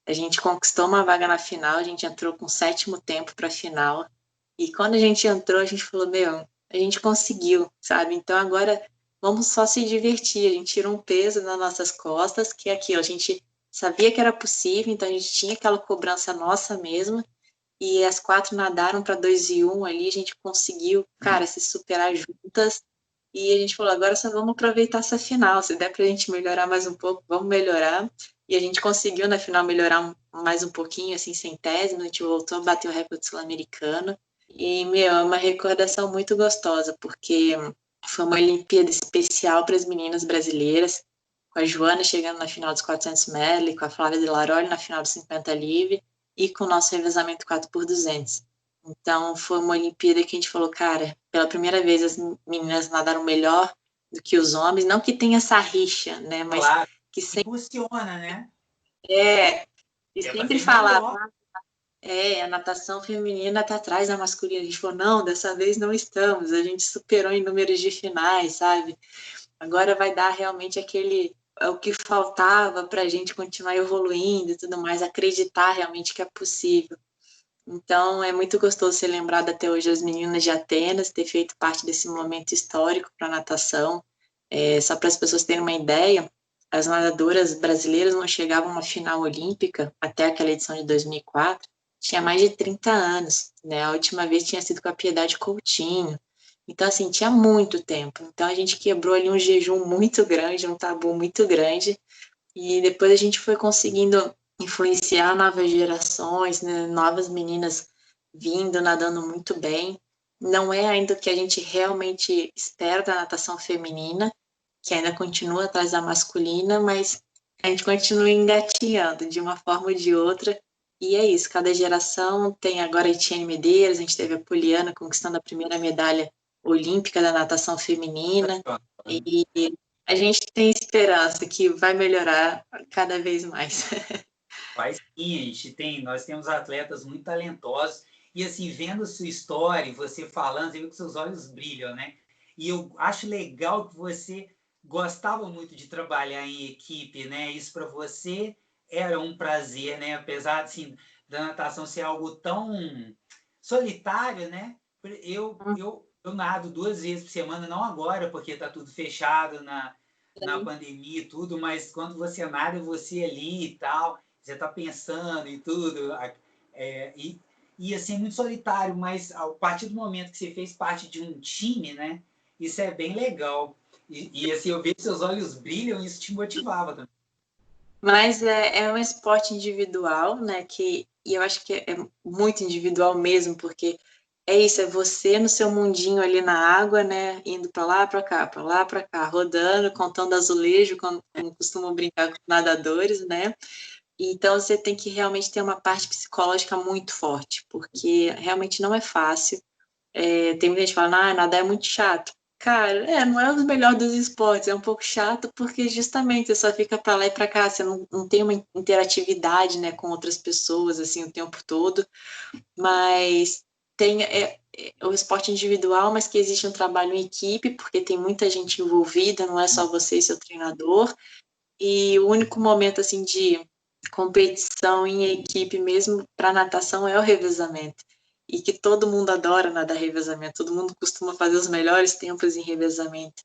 A gente conquistou uma vaga na final, a gente entrou com 7º tempo para a final. E quando a gente entrou, a gente falou, meu, a gente conseguiu, sabe? Então agora vamos só se divertir. A gente tirou um peso nas nossas costas, que é aquilo, a gente sabia que era possível, então a gente tinha aquela cobrança nossa mesmo. E as 4 nadaram para 2:01 ali, a gente conseguiu, cara, se superar juntas. E a gente falou, agora só vamos aproveitar essa final. Se der para a gente melhorar mais um pouco, vamos melhorar. E a gente conseguiu na final melhorar mais um pouquinho, assim, centésimo. A gente voltou a bater o recorde sul-americano. E, meu, é uma recordação muito gostosa, porque foi uma Olimpíada especial para as meninas brasileiras, com a Joana chegando na final dos 400 medley, com a Flávia de Laroli na final dos 50 livre e com o nosso revezamento 4x200. Então, foi uma Olimpíada que a gente falou, cara, pela primeira vez as meninas nadaram melhor do que os homens, não que tenha essa rixa, né, mas claro, que sempre funciona, né? e Quer sempre fazer falava, melhor. a natação feminina está atrás da masculina. A gente falou, não, dessa vez não estamos, a gente superou em números de finais, sabe? Agora vai dar realmente é o que faltava para a gente continuar evoluindo e tudo mais, acreditar realmente que é possível. Então, é muito gostoso ser lembrado até hoje as meninas de Atenas, ter feito parte desse momento histórico para a natação. Só para as pessoas terem uma ideia, as nadadoras brasileiras não chegavam a uma final olímpica até aquela edição de 2004, tinha mais de 30 anos, né? A última vez tinha sido com a Piedade Coutinho. Então, assim, tinha muito tempo. Então, a gente quebrou ali um jejum muito grande, um tabu muito grande, e depois a gente foi conseguindo influenciar novas gerações, né? Novas meninas vindo, nadando muito bem. Não é ainda o que a gente realmente espera da natação feminina, que ainda continua atrás da masculina, mas a gente continua engatinhando de uma forma ou de outra. E é isso, cada geração tem agora a Etienne Medeiros, a gente teve a Poliana conquistando a primeira medalha olímpica da natação feminina, e a gente tem esperança que vai melhorar cada vez mais. Faz sim, nós temos atletas muito talentosos e assim, vendo sua história, e você falando, você vê que seus olhos brilham, né? E eu acho legal que você gostava muito de trabalhar em equipe, né? Isso para você era um prazer, né? Apesar assim, da natação ser algo tão solitário, né? Eu nado 2 vezes por semana, não agora, porque está tudo fechado na pandemia e tudo, mas quando você nada, você ali e tal, você está pensando em tudo, e assim, é muito solitário, mas a partir do momento que você fez parte de um time, né? Isso é bem legal. E assim, eu vejo que seus olhos brilham e isso te motivava também. Mas é um esporte individual, né? E eu acho que é muito individual mesmo, porque é isso, é você no seu mundinho ali na água, né? Indo para lá, para lá, para cá, rodando, contando azulejo, como costumam brincar com os nadadores, né? Então você tem que realmente ter uma parte psicológica muito forte, porque realmente não é fácil. Tem muita gente que fala, ah, nadar é muito chato. Cara, não é o melhor dos esportes, é um pouco chato porque justamente você só fica para lá e para cá, você não tem uma interatividade, né, com outras pessoas, assim, o tempo todo, mas tem o esporte individual, mas que existe um trabalho em equipe, porque tem muita gente envolvida, não é só você e seu treinador, e o único momento, assim, de competição em equipe mesmo para natação é o revezamento. E que todo mundo adora nadar revezamento, todo mundo costuma fazer os melhores tempos em revezamento,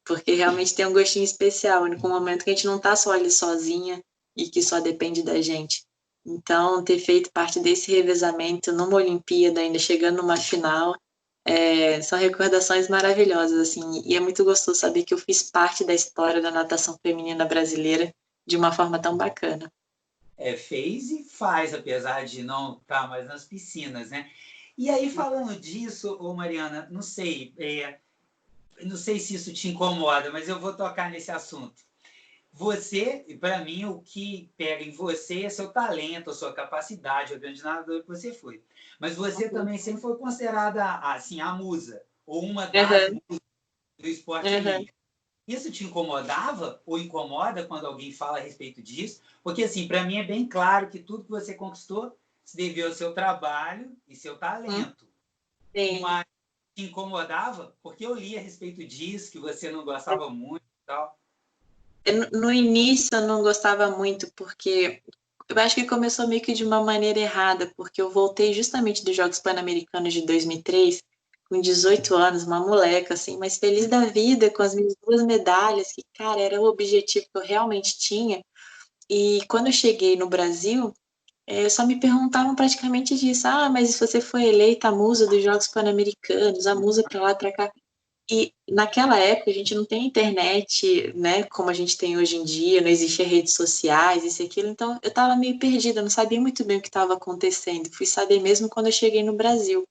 porque realmente tem um gostinho especial, o único momento que a gente não está só ali sozinha e que só depende da gente. Então, ter feito parte desse revezamento numa Olimpíada, ainda chegando numa final, são recordações maravilhosas, assim, e é muito gostoso saber que eu fiz parte da história da natação feminina brasileira de uma forma tão bacana. Fez e faz, apesar de não estar mais nas piscinas, né? E aí, falando disso, ô Mariana, não sei se isso te incomoda, mas eu vou tocar nesse assunto. Você, para mim, o que pega em você é seu talento, a sua capacidade, o grande nadador que você foi. Mas você também sempre foi considerada assim, a musa, ou uma das Uhum, musas do esporte uhum. olímpico. Isso te incomodava ou incomoda quando alguém fala a respeito disso? Porque, assim, para mim é bem claro que tudo que você conquistou se devia ao seu trabalho e seu talento. Sim. Mas te incomodava? Porque eu li a respeito disso, que você não gostava muito e tal. No início eu não gostava muito, porque eu acho que começou meio que de uma maneira errada, porque eu voltei justamente dos Jogos Pan-Americanos de 2003, com 18 anos, uma moleca, assim, mas feliz da vida, com as minhas 2 medalhas, que, cara, era o objetivo que eu realmente tinha. E quando eu cheguei no Brasil, só me perguntavam praticamente disso. Ah, mas se você foi eleita a musa dos Jogos Pan-Americanos, a musa para lá e para cá. E naquela época a gente não tem internet, né, como a gente tem hoje em dia, não existia redes sociais, isso e aquilo, então eu estava meio perdida, não sabia muito bem o que estava acontecendo. Fui saber mesmo quando eu cheguei no Brasil.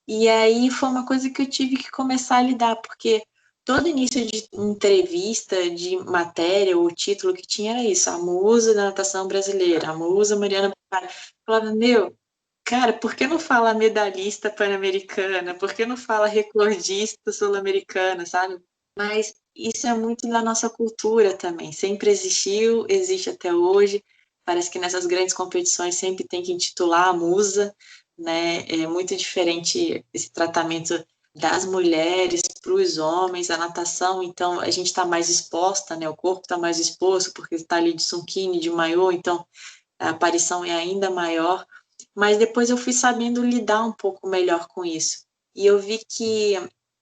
E aí foi uma coisa que eu tive que começar a lidar, porque todo início de entrevista, de matéria ou título que tinha era isso, a musa da natação brasileira, a musa Mariana Baccara. Eu falava, meu, cara, por que não fala medalhista pan-americana? Por que não fala recordista sul-americana, sabe? Mas isso é muito da nossa cultura também. Sempre existiu, existe até hoje. Parece que nessas grandes competições sempre tem que intitular a musa, né? É muito diferente esse tratamento das mulheres para os homens, a natação, então a gente está mais exposta, né? O corpo está mais exposto porque está ali de sunquini, de maiô, então a aparição é ainda maior, mas depois eu fui sabendo lidar um pouco melhor com isso. E eu vi que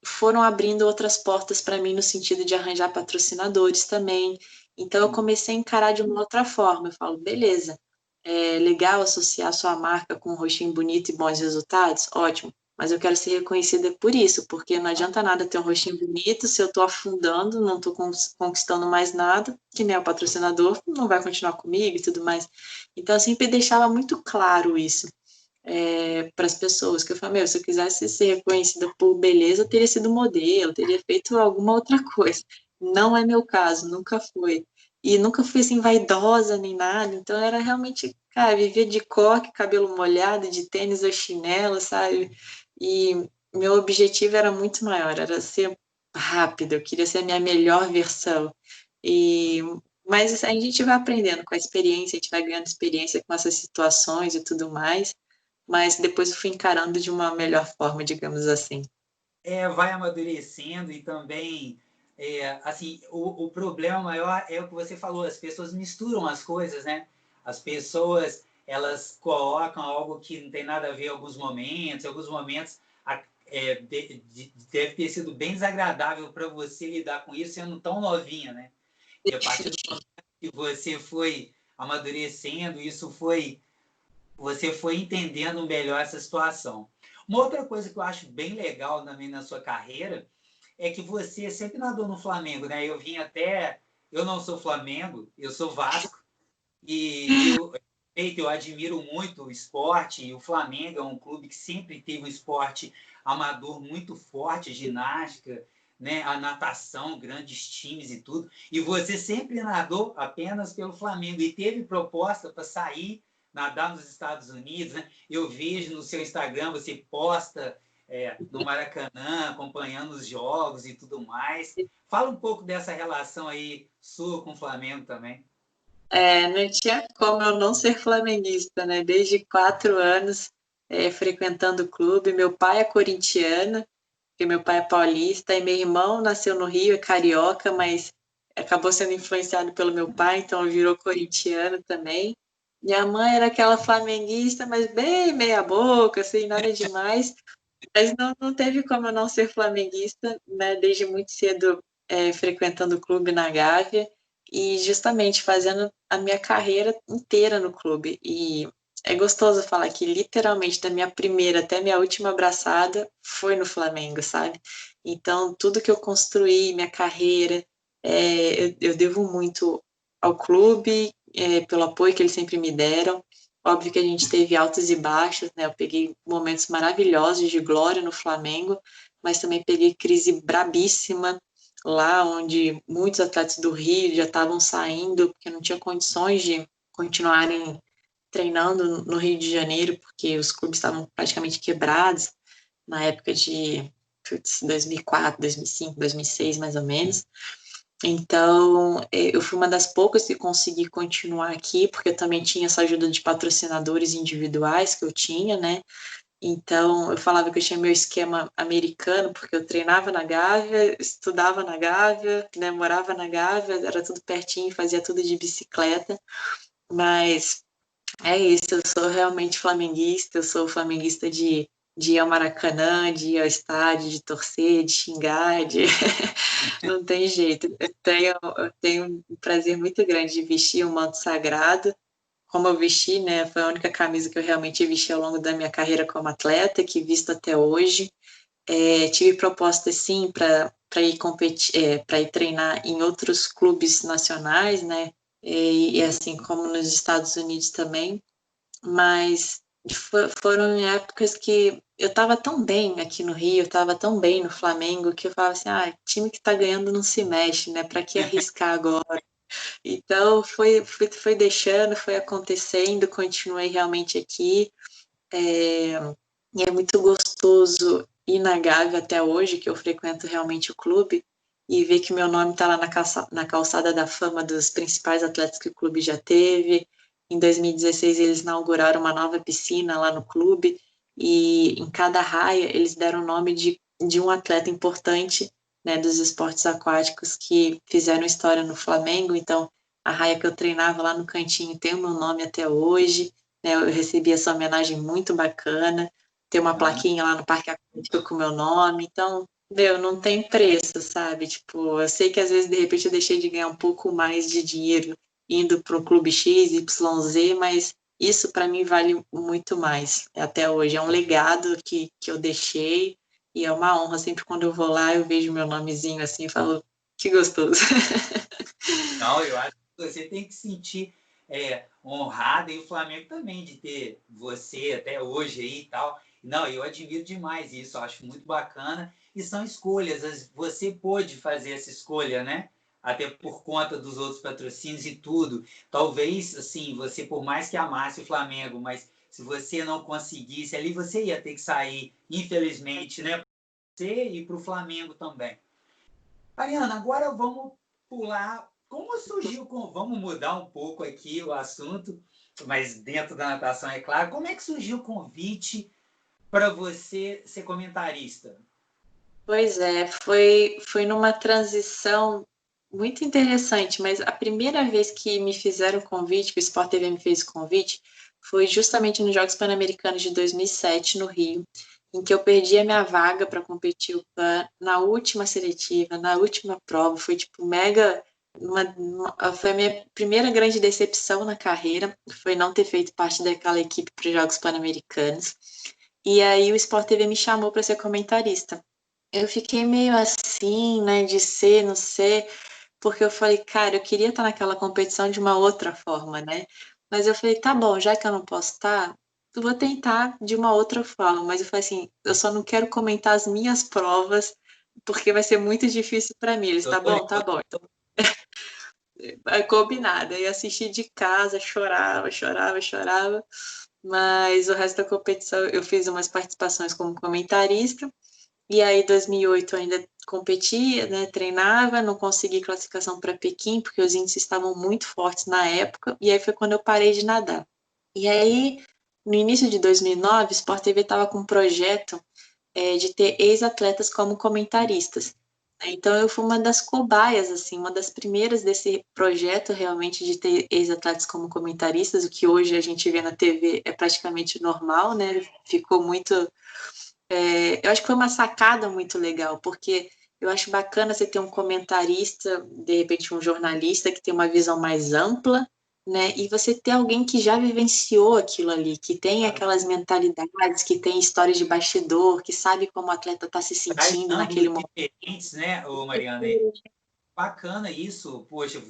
foram abrindo outras portas para mim no sentido de arranjar patrocinadores também. Então, eu comecei a encarar de uma outra forma. Eu falo, beleza, é legal associar sua marca com um rostinho bonito e bons resultados? Ótimo. Mas eu quero ser reconhecida por isso, porque não adianta nada ter um rostinho bonito se eu estou afundando, não estou conquistando mais nada, que nem o patrocinador não vai continuar comigo e tudo mais. Então, eu sempre deixava muito claro isso para as pessoas, que eu falei, meu, se eu quisesse ser reconhecida por beleza, eu teria sido modelo, teria feito alguma outra coisa. Não é meu caso, nunca foi. E nunca fui assim vaidosa nem nada, então era realmente, cara, vivia de coque, cabelo molhado, de tênis ou chinelo, sabe? E meu objetivo era muito maior, era ser rápida, eu queria ser a minha melhor versão. E mas a gente vai aprendendo com a experiência, a gente vai ganhando experiência com essas situações e tudo mais, mas depois eu fui encarando de uma melhor forma, digamos assim. Vai amadurecendo e também, assim, o problema maior é o que você falou, as pessoas misturam as coisas, né? As pessoas, elas colocam algo que não tem nada a ver em alguns momentos deve ter sido bem desagradável para você lidar com isso sendo tão novinha, né? E a partir do momento que você foi amadurecendo, você foi entendendo melhor essa situação. Uma outra coisa que eu acho bem legal também na sua carreira é que você sempre nadou no Flamengo, né? Eu não sou Flamengo, eu sou Vasco, eu admiro muito o esporte, e o Flamengo é um clube que sempre teve um esporte amador muito forte, a ginástica, né? A natação, grandes times e tudo. E você sempre nadou apenas pelo Flamengo e teve proposta para sair, nadar nos Estados Unidos, né? Eu vejo no seu Instagram, você posta no Maracanã, acompanhando os jogos e tudo mais. Fala um pouco dessa relação aí sua com o Flamengo também. Não tinha como eu não ser flamenguista, né? Desde 4 anos frequentando o clube. Meu pai é corintiano, porque meu pai é paulista, e meu irmão nasceu no Rio, é carioca, mas acabou sendo influenciado pelo meu pai, então virou corintiano também. Minha mãe era aquela flamenguista, mas bem meia boca, assim, nada demais. Mas não teve como eu não ser flamenguista, né? Desde muito cedo frequentando o clube na Gávea e justamente fazendo a minha carreira inteira no clube. E é gostoso falar que literalmente da minha primeira até minha última abraçada foi no Flamengo, sabe? Então tudo que eu construí, minha carreira, eu devo muito ao clube, pelo apoio que eles sempre me deram. Óbvio que a gente teve altos e baixos, né? Eu peguei momentos maravilhosos de glória no Flamengo, mas também peguei crise brabíssima lá, onde muitos atletas do Rio já estavam saindo porque não tinha condições de continuarem treinando no Rio de Janeiro, porque os clubes estavam praticamente quebrados na época de 2004, 2005, 2006, mais ou menos. Então, eu fui uma das poucas que consegui continuar aqui, porque eu também tinha essa ajuda de patrocinadores individuais que eu tinha, né? Então, eu falava que eu tinha meu esquema americano, porque eu treinava na Gávea, estudava na Gávea, né? Morava na Gávea, era tudo pertinho, fazia tudo de bicicleta, mas é isso, eu sou realmente flamenguista, eu sou flamenguista de ir ao Maracanã, de ir ao estádio, de torcer, de xingar, não tem jeito. Eu tenho um prazer muito grande de vestir um manto sagrado, como eu vesti, né? Foi a única camisa que eu realmente vesti ao longo da minha carreira como atleta, que visto até hoje. Tive propostas, sim, para ir competir, para ir treinar em outros clubes nacionais, né? E assim como nos Estados Unidos também, mas foram épocas que eu estava tão bem aqui no Rio, eu estava tão bem no Flamengo, que eu falava assim, time que está ganhando não se mexe, né? Para que arriscar agora? Então, foi deixando, foi acontecendo, continuei realmente aqui. E é muito gostoso ir na Gávea até hoje, que eu frequento realmente o clube, e ver que meu nome está lá na calçada da fama dos principais atletas que o clube já teve. Em 2016, eles inauguraram uma nova piscina lá no clube, e em cada raia eles deram o nome de um atleta importante, né, dos esportes aquáticos que fizeram história no Flamengo. Então, a raia que eu treinava lá no cantinho tem o meu nome até hoje, né, eu recebi essa homenagem muito bacana, ter uma plaquinha lá no Parque Aquático com o meu nome. Então, Meu, não tem preço, sabe? Tipo, eu sei que às vezes, de repente, eu deixei de ganhar um pouco mais de dinheiro indo para o clube X, YZ, mas isso para mim vale muito mais até hoje. É um legado que eu deixei e é uma honra. Sempre quando eu vou lá, eu vejo meu nomezinho assim e falo, que gostoso. Não, eu acho que você tem que se sentir honrado, e o Flamengo também, de ter você até hoje aí e tal. Não, eu admiro demais isso, eu acho muito bacana. E são escolhas, você pôde fazer essa escolha, né? Até por conta dos outros patrocínios e tudo. Talvez, assim, você, por mais que amasse o Flamengo, mas se você não conseguisse ali, você ia ter que sair, infelizmente, né? Você e para o Flamengo também. Ariana, agora vamos pular. Como surgiu com. Vamos mudar um pouco aqui o assunto, mas dentro da natação, é claro. Como é que surgiu o convite para você ser comentarista? Pois é, foi numa transição muito interessante, mas a primeira vez que me fizeram o convite, que o Sport TV me fez o convite, foi justamente nos Jogos Pan-Americanos de 2007, no Rio, em que eu perdi a minha vaga para competir o PAN na última seletiva, na última prova. Foi tipo mega. Foi a minha primeira grande decepção na carreira, foi não ter feito parte daquela equipe para os Jogos Pan-Americanos. E aí o Sport TV me chamou para ser comentarista. Eu fiquei meio assim, né, de ser, não ser, porque eu falei, cara, eu queria estar naquela competição de uma outra forma, né? Mas eu falei, tá bom, já que eu não posso estar, eu vou tentar de uma outra forma. Mas eu falei assim, eu só não quero comentar as minhas provas, porque vai ser muito difícil para mim. Eles, Eu tô tá ligado. bom. Então, é combinado. Aí eu assisti de casa, chorava, chorava, chorava. Mas o resto da competição eu fiz umas participações como comentarista. E aí, em 2008, eu ainda competia, né, treinava, não consegui classificação para Pequim, porque os índices estavam muito fortes na época, e aí foi quando eu parei de nadar. E aí, no início de 2009, o Sport TV estava com um projeto de ter ex-atletas como comentaristas. Então, eu fui uma das cobaias, assim, uma das primeiras desse projeto, realmente, de ter ex-atletas como comentaristas, o que hoje a gente vê na TV é praticamente normal, né? Ficou muito eu acho que foi uma sacada muito legal, porque eu acho bacana você ter um comentarista, de repente um jornalista que tem uma visão mais ampla, né? E você ter alguém que já vivenciou aquilo ali, que tem aquelas mentalidades, que tem história de bastidor, que sabe como o atleta está se Traz sentindo naquele ângulos momento. diferentes, né, ô Mariana? É bacana isso. Poxa,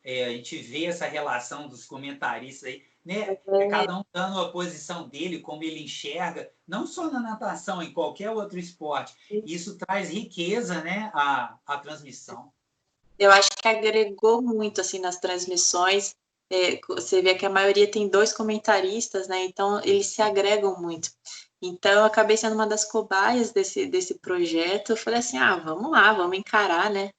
a gente vê essa relação dos comentaristas aí, né? É cada um dando a posição dele, como ele enxerga, não só na natação, em qualquer outro esporte. Isso traz riqueza, né, à transmissão. Eu acho que agregou muito assim nas transmissões. Você vê que a maioria tem dois comentaristas, né? Então eles se agregam muito. Então eu acabei sendo uma das cobaias desse projeto. Eu falei assim, vamos lá, vamos encarar, né?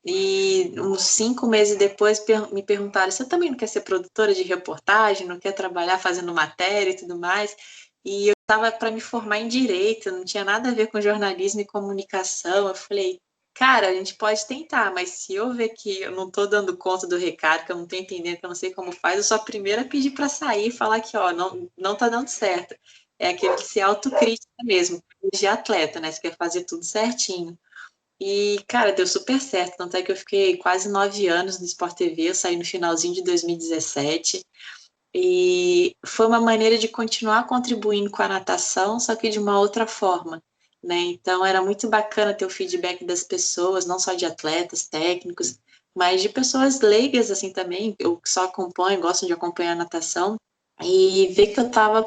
E uns 5 meses depois me perguntaram: você também não quer ser produtora de reportagem, não quer trabalhar fazendo matéria e tudo mais? E eu estava para me formar em direito, não tinha nada a ver com jornalismo e comunicação. Eu falei, cara, a gente pode tentar, mas se eu ver que eu não estou dando conta do recado, que eu não estou entendendo, que eu não sei como faz, eu sou a primeira a pedir para sair e falar que, ó, não tá dando certo. É aquele de ser autocrítica mesmo, de atleta, né? Você quer fazer tudo certinho. E, cara, deu super certo. Tanto é que eu fiquei quase 9 anos no Sport TV, eu saí no finalzinho de 2017. E foi uma maneira de continuar contribuindo com a natação, só que de uma outra forma, né? Então era muito bacana ter o feedback das pessoas, não só de atletas, técnicos, mas de pessoas leigas assim também, eu que só acompanho, gosto de acompanhar a natação, e ver que eu estava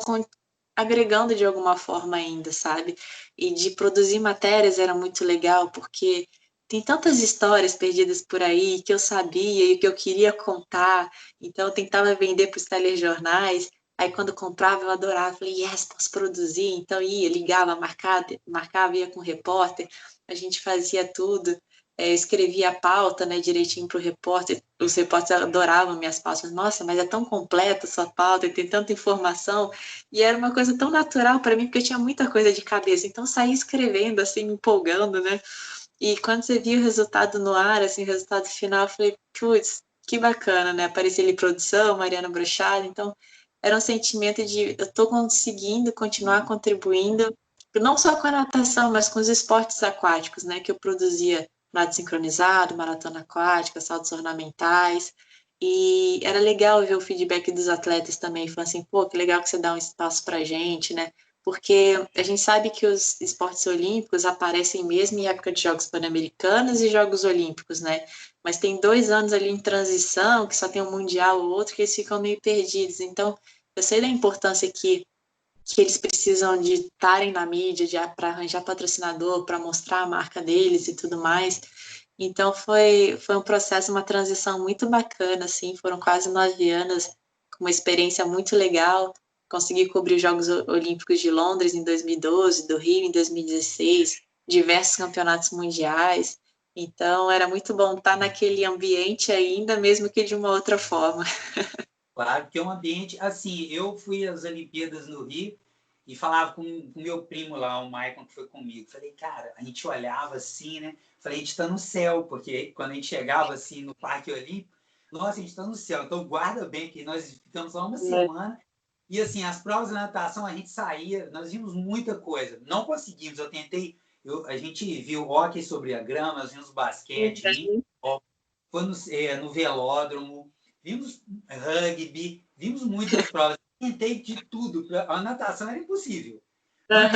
agregando de alguma forma ainda, sabe? E de produzir matérias era muito legal, porque tem tantas histórias perdidas por aí que eu sabia e que eu queria contar, então eu tentava vender para os telejornais, aí quando comprava eu adorava, falei, yes, posso produzir, então ia, ligava, marcava, ia com o repórter, a gente fazia tudo, escrevia a pauta, né, direitinho para o repórter, os repórteres adoravam minhas pautas, nossa, mas é tão completa a sua pauta, e tem tanta informação, e era uma coisa tão natural para mim, porque eu tinha muita coisa de cabeça, então saía escrevendo, assim, me empolgando, né, e quando você viu o resultado no ar, assim, o resultado final, eu falei, putz, que bacana, né? Aparecia ali produção, Mariana Brochada, então era um sentimento de eu estou conseguindo continuar contribuindo não só com a natação, mas com os esportes aquáticos, né, que eu produzia nado sincronizado, maratona aquática, saltos ornamentais, e era legal ver o feedback dos atletas também, falando assim, pô, que legal que você dá um espaço pra gente, né, porque a gente sabe que os esportes olímpicos aparecem mesmo em época de Jogos Pan-Americanos e Jogos Olímpicos, né, mas tem 2 anos ali em transição, que só tem um Mundial ou outro, que eles ficam meio perdidos, então eu sei da importância que eles precisam de estarem na mídia para arranjar patrocinador, para mostrar a marca deles e tudo mais. Então foi um processo, uma transição muito bacana, assim, foram quase 9 anos, com uma experiência muito legal. Consegui cobrir os Jogos Olímpicos de Londres em 2012, do Rio em 2016, diversos campeonatos mundiais. Então era muito bom estar naquele ambiente ainda, mesmo que de uma outra forma. Claro, que é um ambiente assim. Eu fui às Olimpíadas no Rio e falava com meu primo lá, o Maicon, que foi comigo. Falei, cara, a gente olhava assim, né? Falei, a gente está no céu, porque quando a gente chegava assim no Parque Olímpico, nossa, a gente está no céu. Então guarda bem que nós ficamos lá uma semana e assim, as provas de natação a gente saía, nós vimos muita coisa. Não conseguimos, eu tentei, a gente viu hóquei sobre a grama, nós vimos basquete, handball, foi no velódromo, vimos rugby, vimos muitas provas. Tentei de tudo. A natação era impossível. Não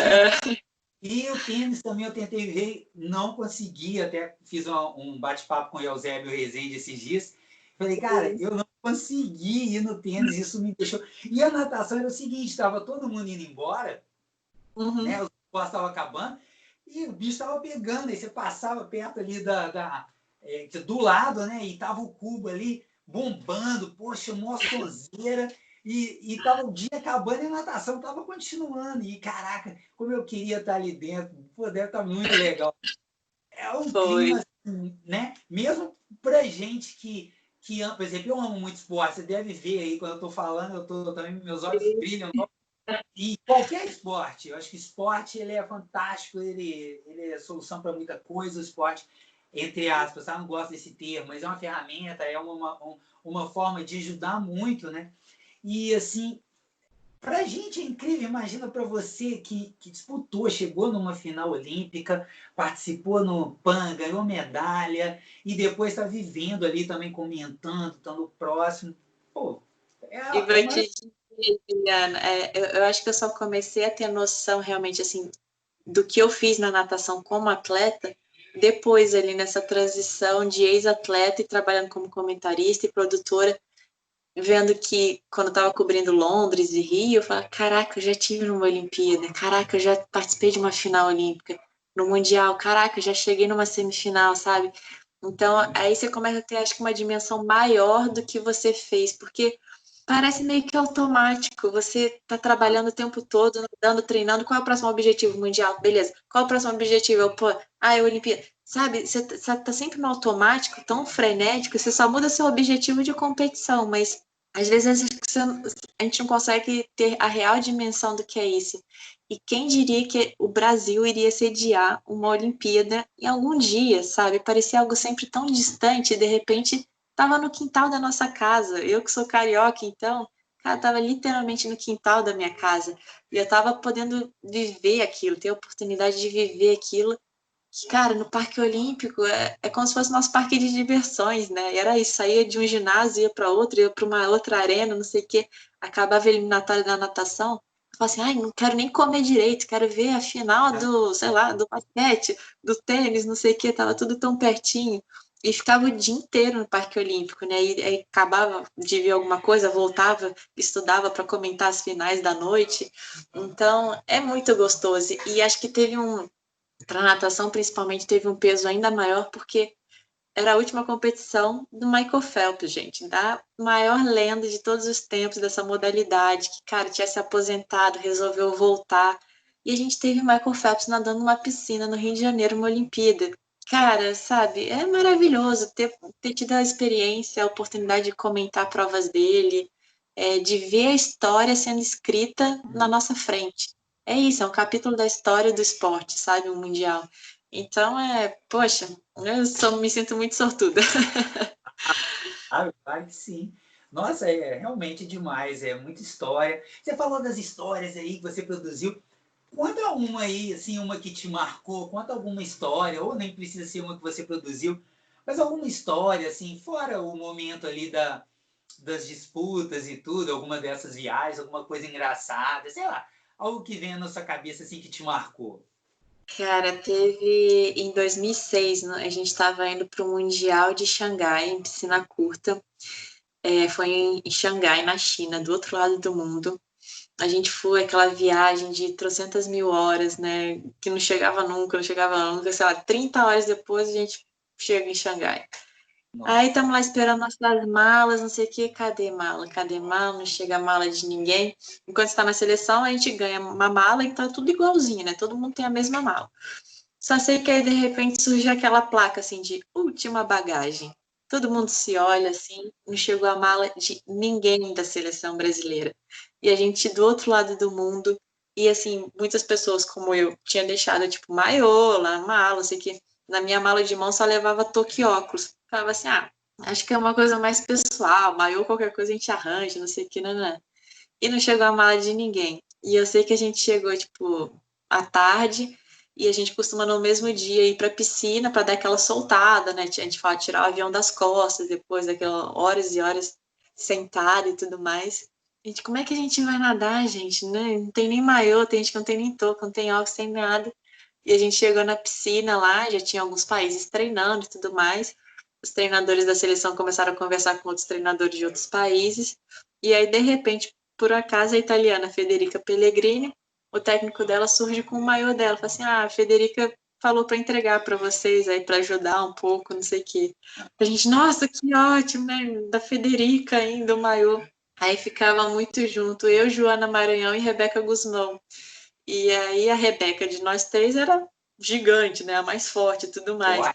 tinha. E o tênis também eu tentei ver, não consegui. Até fiz um bate-papo com o Eusébio Rezende esses dias. Falei, cara, eu não consegui ir no tênis, isso me deixou. E a natação era o seguinte: estava todo mundo indo embora, né? O esporte estava acabando, e o bicho estava pegando. Aí você passava perto ali do lado, né? E tava o cubo ali bombando, poxa, mó sonzeira. E tava o dia acabando e a natação tava continuando. E caraca, como eu queria estar ali dentro. Pô, deve estar muito legal. É um clima, assim, né? Mesmo pra gente que ama, por exemplo, eu amo muito esporte. Você deve ver aí, quando eu tô falando, também, meus olhos brilham. E qualquer esporte, eu acho que esporte ele é fantástico, ele é solução para muita coisa. O esporte, entre aspas, eu não gosto desse termo, mas é uma ferramenta, é uma forma de ajudar muito, né? E assim, para a gente é incrível. Imagina para você que disputou, chegou numa final olímpica, participou no PAN, ganhou medalha e depois está vivendo ali também, comentando, estando próximo. Pô, E é vou uma... te dizer, Juliana, eu acho que eu só comecei a ter noção realmente, assim, do que eu fiz na natação como atleta, depois ali nessa transição de ex-atleta e trabalhando como comentarista e produtora, vendo que quando eu estava cobrindo Londres e Rio, eu falava, caraca, eu já tive numa Olimpíada, caraca, eu já participei de uma final olímpica, no Mundial, caraca, eu já cheguei numa semifinal, sabe? Então, aí você começa a ter, acho que, uma dimensão maior do que você fez, porque parece meio que automático. Você está trabalhando o tempo todo, andando, treinando. Qual é o próximo objetivo mundial? Beleza. Qual é o próximo objetivo? Eu, pô, é a Olimpíada. Sabe, você tá sempre no automático, tão frenético, você só muda seu objetivo de competição, mas às vezes a gente não consegue ter a real dimensão do que é isso. E quem diria que o Brasil iria sediar uma Olimpíada em algum dia, sabe? Parecia algo sempre tão distante, e de repente estava no quintal da nossa casa. Eu que sou carioca, então, cara, estava literalmente no quintal da minha casa. E eu estava podendo viver aquilo, ter a oportunidade de viver aquilo. Que, cara, no Parque Olímpico é como se fosse nosso parque de diversões, né? E era isso, saía de um ginásio, ia para outro, ia para uma outra arena, não sei o quê. Acabava a eliminatória da natação. Eu falava assim, ai, não quero nem comer direito, quero ver a final do, sei lá, do basquete, do tênis, não sei o quê, tava tudo tão pertinho. E ficava o dia inteiro no Parque Olímpico, né? E aí acabava de ver alguma coisa, voltava, estudava para comentar as finais da noite. Então, é muito gostoso. E acho que teve para natação, principalmente, teve um peso ainda maior, porque era a última competição do Michael Phelps, gente, da maior lenda de todos os tempos dessa modalidade, que, cara, tinha se aposentado, resolveu voltar. E a gente teve Michael Phelps nadando numa piscina no Rio de Janeiro, uma Olimpíada. Cara, sabe, é maravilhoso ter tido a experiência, a oportunidade de comentar provas dele, de ver a história sendo escrita na nossa frente. É isso, é um capítulo da história do esporte, sabe, o Mundial. Então, poxa, me sinto muito sortuda. Claro que sim. Nossa, é realmente demais, é muita história. Você falou das histórias aí que você produziu. Conta uma aí, assim, uma que te marcou, conta alguma história, ou nem precisa ser uma que você produziu, mas alguma história, assim, fora o momento ali das disputas e tudo, alguma dessas viagens, alguma coisa engraçada, sei lá, algo que venha na sua cabeça, assim, que te marcou. Cara, teve em 2006, né, a gente estava indo para o Mundial de Xangai, em piscina curta. Foi em Xangai, na China, do outro lado do mundo. A gente foi aquela viagem de trocentas mil horas, né? Que não chegava nunca, não chegava nunca. Sei lá, 30 horas depois a gente chega em Xangai. Aí Nossa, estamos lá esperando nossas malas, não sei o quê. Cadê mala? Cadê mala? Não chega mala de ninguém. Enquanto está na seleção, a gente ganha uma mala e tá tudo igualzinho, né? Todo mundo tem a mesma mala. Só sei que aí, de repente, surge aquela placa, assim, de última bagagem. Todo mundo se olha, assim, não chegou a mala de ninguém da seleção brasileira. E a gente, do outro lado do mundo, e, assim, muitas pessoas, como eu, tinha deixado, tipo, maiô lá, mala, sei que na minha mala de mão só levava toque óculos. Falava assim, acho que é uma coisa mais pessoal, maiô, qualquer coisa a gente arranja, não sei o que, não. E não chegou a mala de ninguém. E eu sei que a gente chegou, tipo, à tarde, e a gente costuma no mesmo dia ir para a piscina para dar aquela soltada, né? A gente fala tirar o avião das costas, depois daquelas horas e horas sentado e tudo mais. Gente, como é que a gente vai nadar, gente? Né? Não tem nem maiô, tem gente que não tem nem touca, não tem óculos, tem nada. E a gente chegou na piscina lá, já tinha alguns países treinando e tudo mais. Os treinadores da seleção começaram a conversar com outros treinadores de outros países. E aí, de repente, por acaso, a italiana Federica Pellegrini, o técnico dela surge com o maiô dela. Fala assim, a Federica falou para entregar para vocês aí, para ajudar um pouco, não sei o quê. A gente, nossa, que ótimo, né? Da Federica ainda, o maiô. Aí ficava muito junto, eu, Joana Maranhão e Rebeca Guzmão. E aí a Rebeca de nós três era gigante, né? A mais forte e tudo mais. uai,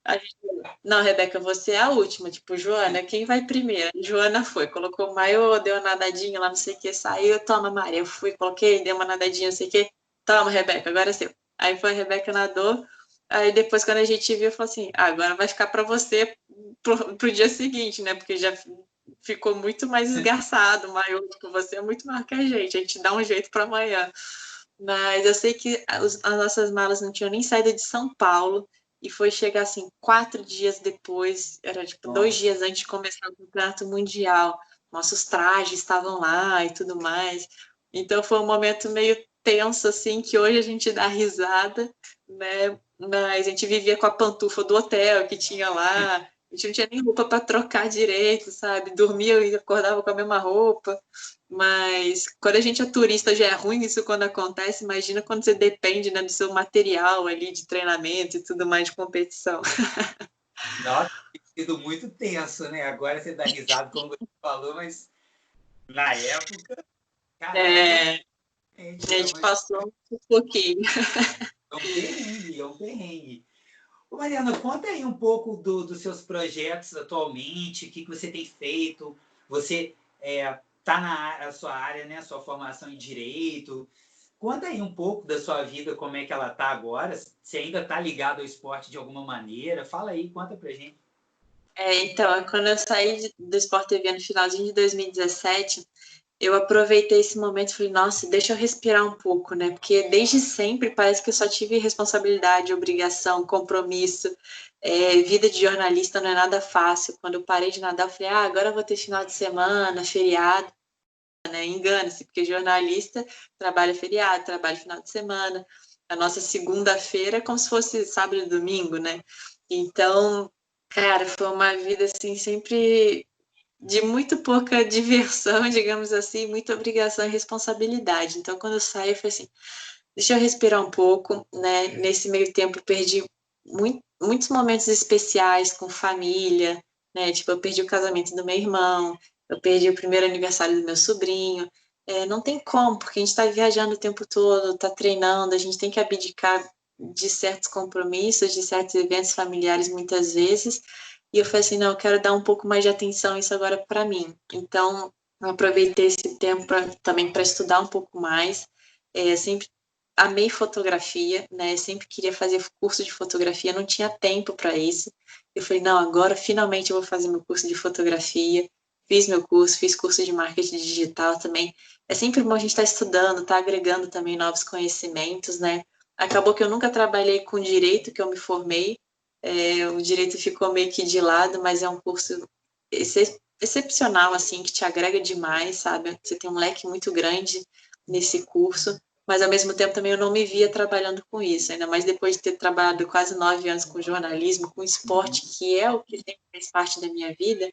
A gente, não, Rebeca, você é a última. Tipo, Joana, quem vai primeiro? Joana foi, colocou o maiô, deu uma nadadinha lá, não sei o que, saiu, toma, Maria. Eu fui, coloquei, dei uma nadadinha, não sei o que. Toma, Rebeca, agora é seu. Aí foi a Rebeca nadou. Aí depois, quando a gente viu, falou assim: agora vai ficar para você pro dia seguinte, né? Porque já ficou muito mais esgarçado o maiô. Tipo, você é muito maior que a gente dá um jeito para amanhã. Mas eu sei que as nossas malas não tinham nem saído de São Paulo e foi chegar assim 4 dias depois, era tipo 2 dias antes de começar o campeonato mundial. Nossos trajes estavam lá e tudo mais. Então foi um momento meio tenso assim que hoje a gente dá risada, né? Mas a gente vivia com a pantufa do hotel que tinha lá. A gente não tinha nem roupa para trocar direito, sabe? Dormia e acordava com a mesma roupa. Mas quando a gente é turista já é ruim isso quando acontece, imagina quando você depende, né, do seu material ali de treinamento e tudo mais de competição. nossa, tem sido muito tenso, né? Agora você dá risada, como você falou, mas na época, caramba, É, a gente, gente passou um pouquinho. é um perrengue, é um perrengue. Ô, Mariana, conta aí um pouco dos seus projetos atualmente, o que você tem feito. Você está na sua área, né? Sua formação em Direito. Conta aí um pouco da sua vida, como é que ela está agora. Se ainda está ligado ao esporte de alguma maneira. Fala aí, conta pra gente. Então, quando eu saí do Sport TV no finalzinho de 2017, eu aproveitei esse momento e falei, nossa, deixa eu respirar um pouco, né? Porque desde sempre parece que eu só tive responsabilidade, obrigação, compromisso. Vida de jornalista não é nada fácil. Quando eu parei de nadar, eu falei, agora eu vou ter final de semana, feriado, né? Engana-se, porque jornalista trabalha feriado, trabalha final de semana. A nossa segunda-feira é como se fosse sábado e domingo, né? Então, cara, foi uma vida assim, sempre de muito pouca diversão, digamos assim, muita obrigação e responsabilidade. Então, quando eu saí, eu falei assim, deixa eu respirar um pouco, né? Nesse meio tempo, eu perdi muitos momentos especiais com família, né? Tipo, eu perdi o casamento do meu irmão, eu perdi o primeiro aniversário do meu sobrinho. Não tem como, porque a gente está viajando o tempo todo, está treinando, a gente tem que abdicar de certos compromissos, de certos eventos familiares muitas vezes. E eu falei assim, não, eu quero dar um pouco mais de atenção isso agora para mim. Então, eu aproveitei esse tempo também para estudar um pouco mais. Sempre amei fotografia, né? Sempre queria fazer curso de fotografia, não tinha tempo para isso. Eu falei, não, agora finalmente eu vou fazer meu curso de fotografia. Fiz meu curso, fiz curso de marketing digital também. é sempre bom a gente estar estudando, estar agregando também novos conhecimentos, né? Acabou que eu nunca trabalhei com direito, que eu me formei, o direito ficou meio que de lado, mas é um curso excepcional, assim, que te agrega demais, sabe? Você tem um leque muito grande nesse curso, mas ao mesmo tempo também eu não me via trabalhando com isso, ainda mais depois de ter trabalhado quase 9 anos com jornalismo, com esporte, que é o que sempre fez parte da minha vida,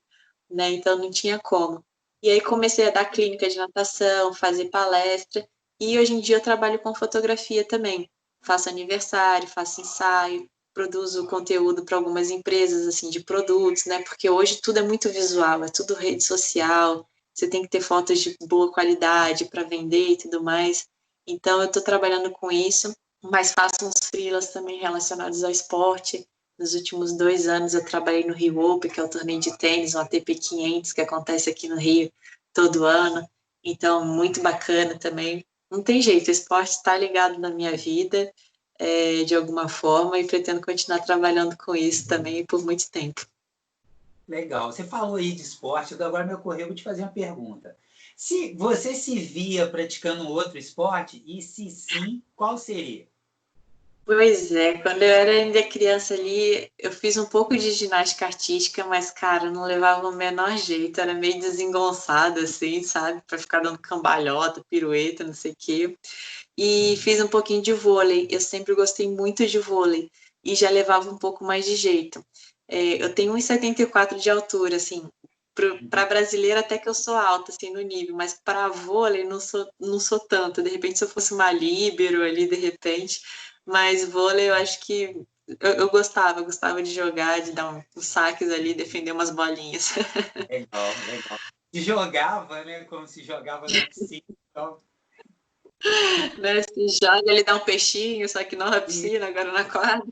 né? Então não tinha como. E aí comecei a dar clínica de natação, fazer palestra, e hoje em dia eu trabalho com fotografia também. Faço aniversário, faço ensaio, produzo conteúdo para algumas empresas assim de produtos, né? Porque hoje tudo é muito visual, é tudo rede social, você tem que ter fotos de boa qualidade para vender e tudo mais. Então eu estou trabalhando com isso, mas faço uns freelas também relacionados ao esporte. Nos últimos 2 anos eu trabalhei no Rio Open, que é o torneio de tênis, o ATP 500, que acontece aqui no Rio todo ano. Então, muito bacana também. Não tem jeito, o esporte está ligado na minha vida, de alguma forma, e pretendo continuar trabalhando com isso também por muito tempo. Legal. Você falou aí de esporte, agora me ocorreu, vou te fazer uma pergunta. Se você se via praticando outro esporte, e se sim, qual seria? Pois é, quando eu era ainda criança ali, eu fiz um pouco de ginástica artística, mas, cara, não levava o menor jeito, era meio desengonçada, assim, sabe? Pra ficar dando cambalhota, pirueta, não sei o quê. E fiz um pouquinho de vôlei, eu sempre gostei muito de vôlei, e já levava um pouco mais de jeito. Eu tenho 1,74 de altura, assim, para brasileira até que eu sou alta, assim, no nível, mas para vôlei não sou tanto. De repente, se eu fosse uma líbero ali, de repente, mas vôlei eu acho que eu gostava de jogar, de dar uns saques ali, defender umas bolinhas. Legal, legal. Se jogava, né? Como se jogava na piscina. Então, Né? Se joga, ele dá um peixinho, só que não na e piscina, agora na quadra.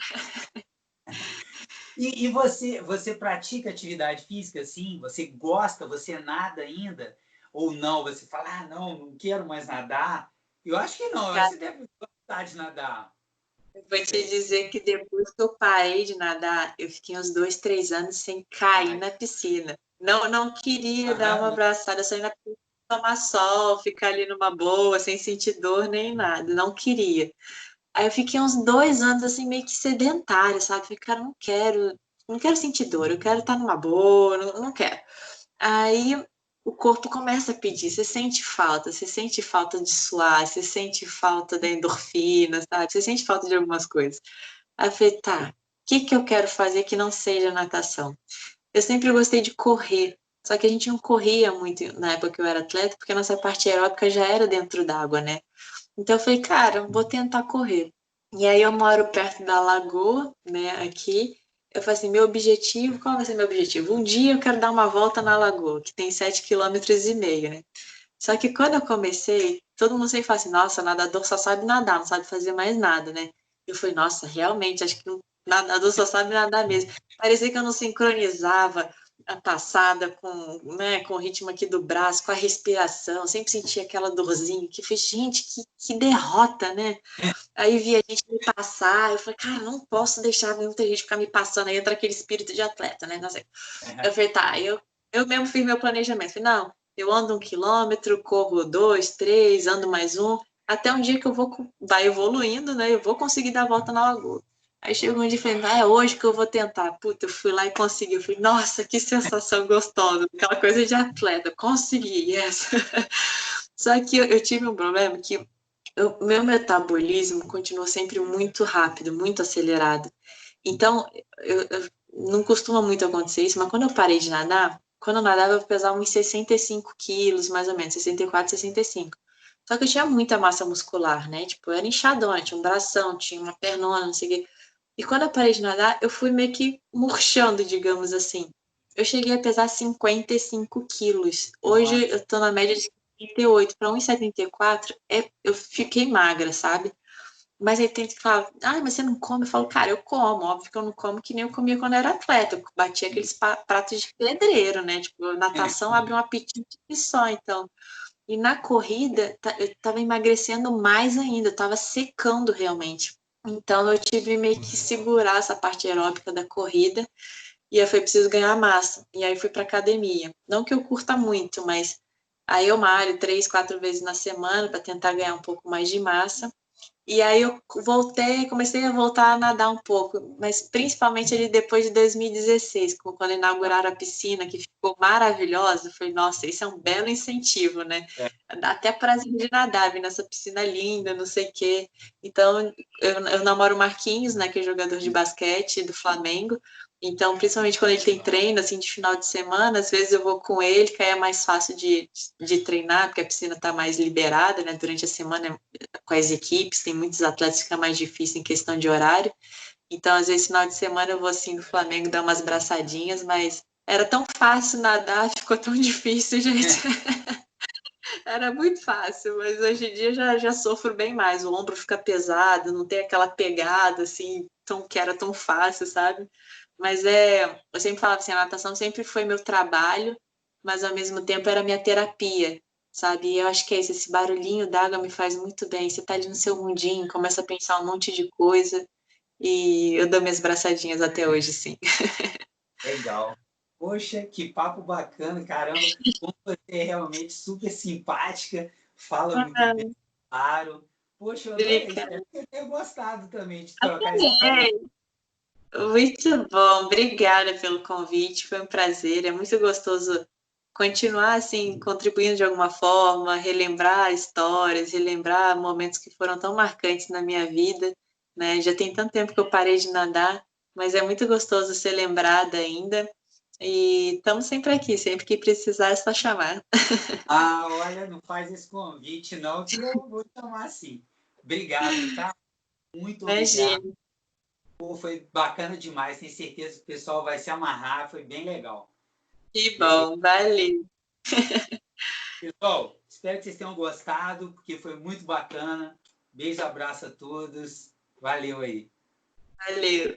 e você pratica atividade física, assim? Você gosta? Você nada ainda? Ou não? Você fala, ah, não quero mais nadar? Eu acho que não, eu acho que você deve gostar de nadar. Eu Não vou te sei. dizer que depois que eu parei de nadar, eu fiquei uns 2, 3 anos sem cair Ai, na piscina. Não queria dar uma aham, abraçada, só ir na piscina tomar sol, ficar ali numa boa, sem sentir dor nem nada. Não queria. Aí eu fiquei uns 2 anos assim, meio que sedentária, sabe? Falei, cara, não quero sentir dor, eu quero estar numa boa, não quero. Aí o corpo começa a pedir, você sente falta de suar, você sente falta da endorfina, sabe? Você sente falta de algumas coisas. Aí eu falei, tá, o que que eu quero fazer que não seja natação? Eu sempre gostei de correr, só que a gente não corria muito na época que eu era atleta, porque a nossa parte aeróbica já era dentro d'água, né? Então eu falei, cara, vou tentar correr. E aí eu moro perto da lagoa, né, aqui. Eu falei assim, meu objetivo, qual vai ser meu objetivo? Um dia eu quero dar uma volta na lagoa, que tem 7,5 km, né? Só que quando eu comecei, todo mundo sempre fala assim, nossa, nadador só sabe nadar, não sabe fazer mais nada, né? Eu falei, nossa, realmente, acho que nadador só sabe nadar mesmo. Parecia que eu não sincronizava a passada com o ritmo aqui do braço, com a respiração, sempre sentia aquela dorzinha, que foi, gente, que derrota, né? Aí via a gente me passar, eu falei, cara, não posso deixar muita gente ficar me passando, aí entra aquele espírito de atleta, né? Não sei. Eu falei, tá, eu mesmo fiz meu planejamento. Falei, não, eu ando 1 km, corro 2, 3, ando mais um, até um dia que vai evoluindo, né? Eu vou conseguir dar a volta na lagoa. Aí chegou um dia e falei, é hoje que eu vou tentar. Puta, eu fui lá e consegui. Eu falei, nossa, que sensação gostosa, aquela coisa de atleta, consegui, yes. Só que eu tive um problema que o meu metabolismo continuou sempre muito rápido, muito acelerado. Então, eu não costuma muito acontecer isso, mas quando eu parei de nadar, quando eu nadava, eu pesava uns 65 quilos, mais ou menos, 64, 65. Só que eu tinha muita massa muscular, né? Tipo, eu era inchadona, tinha um bração, tinha uma pernona, não sei o quê. E quando eu parei de nadar, eu fui meio que murchando, digamos assim. Eu cheguei a pesar 55 quilos. Hoje nossa. eu tô na média de 78 para 1,74, eu fiquei magra, sabe? Mas aí tem que falar, ah, mas você não come? Eu falo, cara, eu como, óbvio que eu não como que nem eu comia quando eu era atleta. Eu batia aqueles pratos de pedreiro, né? Tipo, natação abre um apetite só, então. E na corrida, eu tava emagrecendo mais ainda, eu tava secando realmente. Então eu tive meio que segurar essa parte aeróbica da corrida e aí foi preciso ganhar massa. E aí fui para academia. Não que eu curta muito, mas Aí eu malho 3, 4 vezes na semana para tentar ganhar um pouco mais de massa. E aí eu comecei a voltar a nadar um pouco, mas principalmente ali depois de 2016, quando inauguraram a piscina, que ficou maravilhosa. Foi, nossa, isso é um belo incentivo, né? É. Dá até prazer de nadar, vir nessa piscina linda, não sei o quê. Então, eu namoro o Marquinhos, né, que é jogador de basquete do Flamengo. Então, principalmente quando ele tem treino, assim, de final de semana, às vezes eu vou com ele, que aí é mais fácil de treinar, porque a piscina está mais liberada, né? Durante a semana, com as equipes, tem muitos atletas que fica mais difícil em questão de horário. Então, às vezes, final de semana eu vou, assim, do Flamengo dar umas braçadinhas, mas era tão fácil nadar, ficou tão difícil, gente. Era muito fácil, mas hoje em dia já sofro bem mais. O ombro fica pesado, não tem aquela pegada, assim, que era tão fácil, sabe? Mas eu sempre falava assim, a natação sempre foi meu trabalho, mas ao mesmo tempo era minha terapia, sabe? E eu acho que é isso, esse barulhinho d'água me faz muito bem. Você tá ali no seu mundinho, começa a pensar um monte de coisa e eu dou minhas braçadinhas até hoje, sim. Legal. Poxa, que papo bacana, caramba. Como você é realmente super simpática, fala muito Ah, bem, claro. Poxa, eu adorei. obrigada. Espero que você tenha gostado também de trocar essa ideia. Muito bom, obrigada pelo convite, foi um prazer, é muito gostoso continuar assim, contribuindo de alguma forma, relembrar histórias, relembrar momentos que foram tão marcantes na minha vida, né? Já tem tanto tempo que eu parei de nadar, mas é muito gostoso ser lembrada ainda. E estamos sempre aqui, sempre que precisar é só chamar. Ah, olha, não faz esse convite, não, que eu vou chamar assim. Obrigado, tá? Muito obrigado. Imagina. Pô, foi bacana demais, tenho certeza que o pessoal vai se amarrar, foi bem legal. Que Beleza. bom, valeu. Pessoal, espero que vocês tenham gostado, porque foi muito bacana. Beijo, abraço a todos. Valeu aí. Valeu.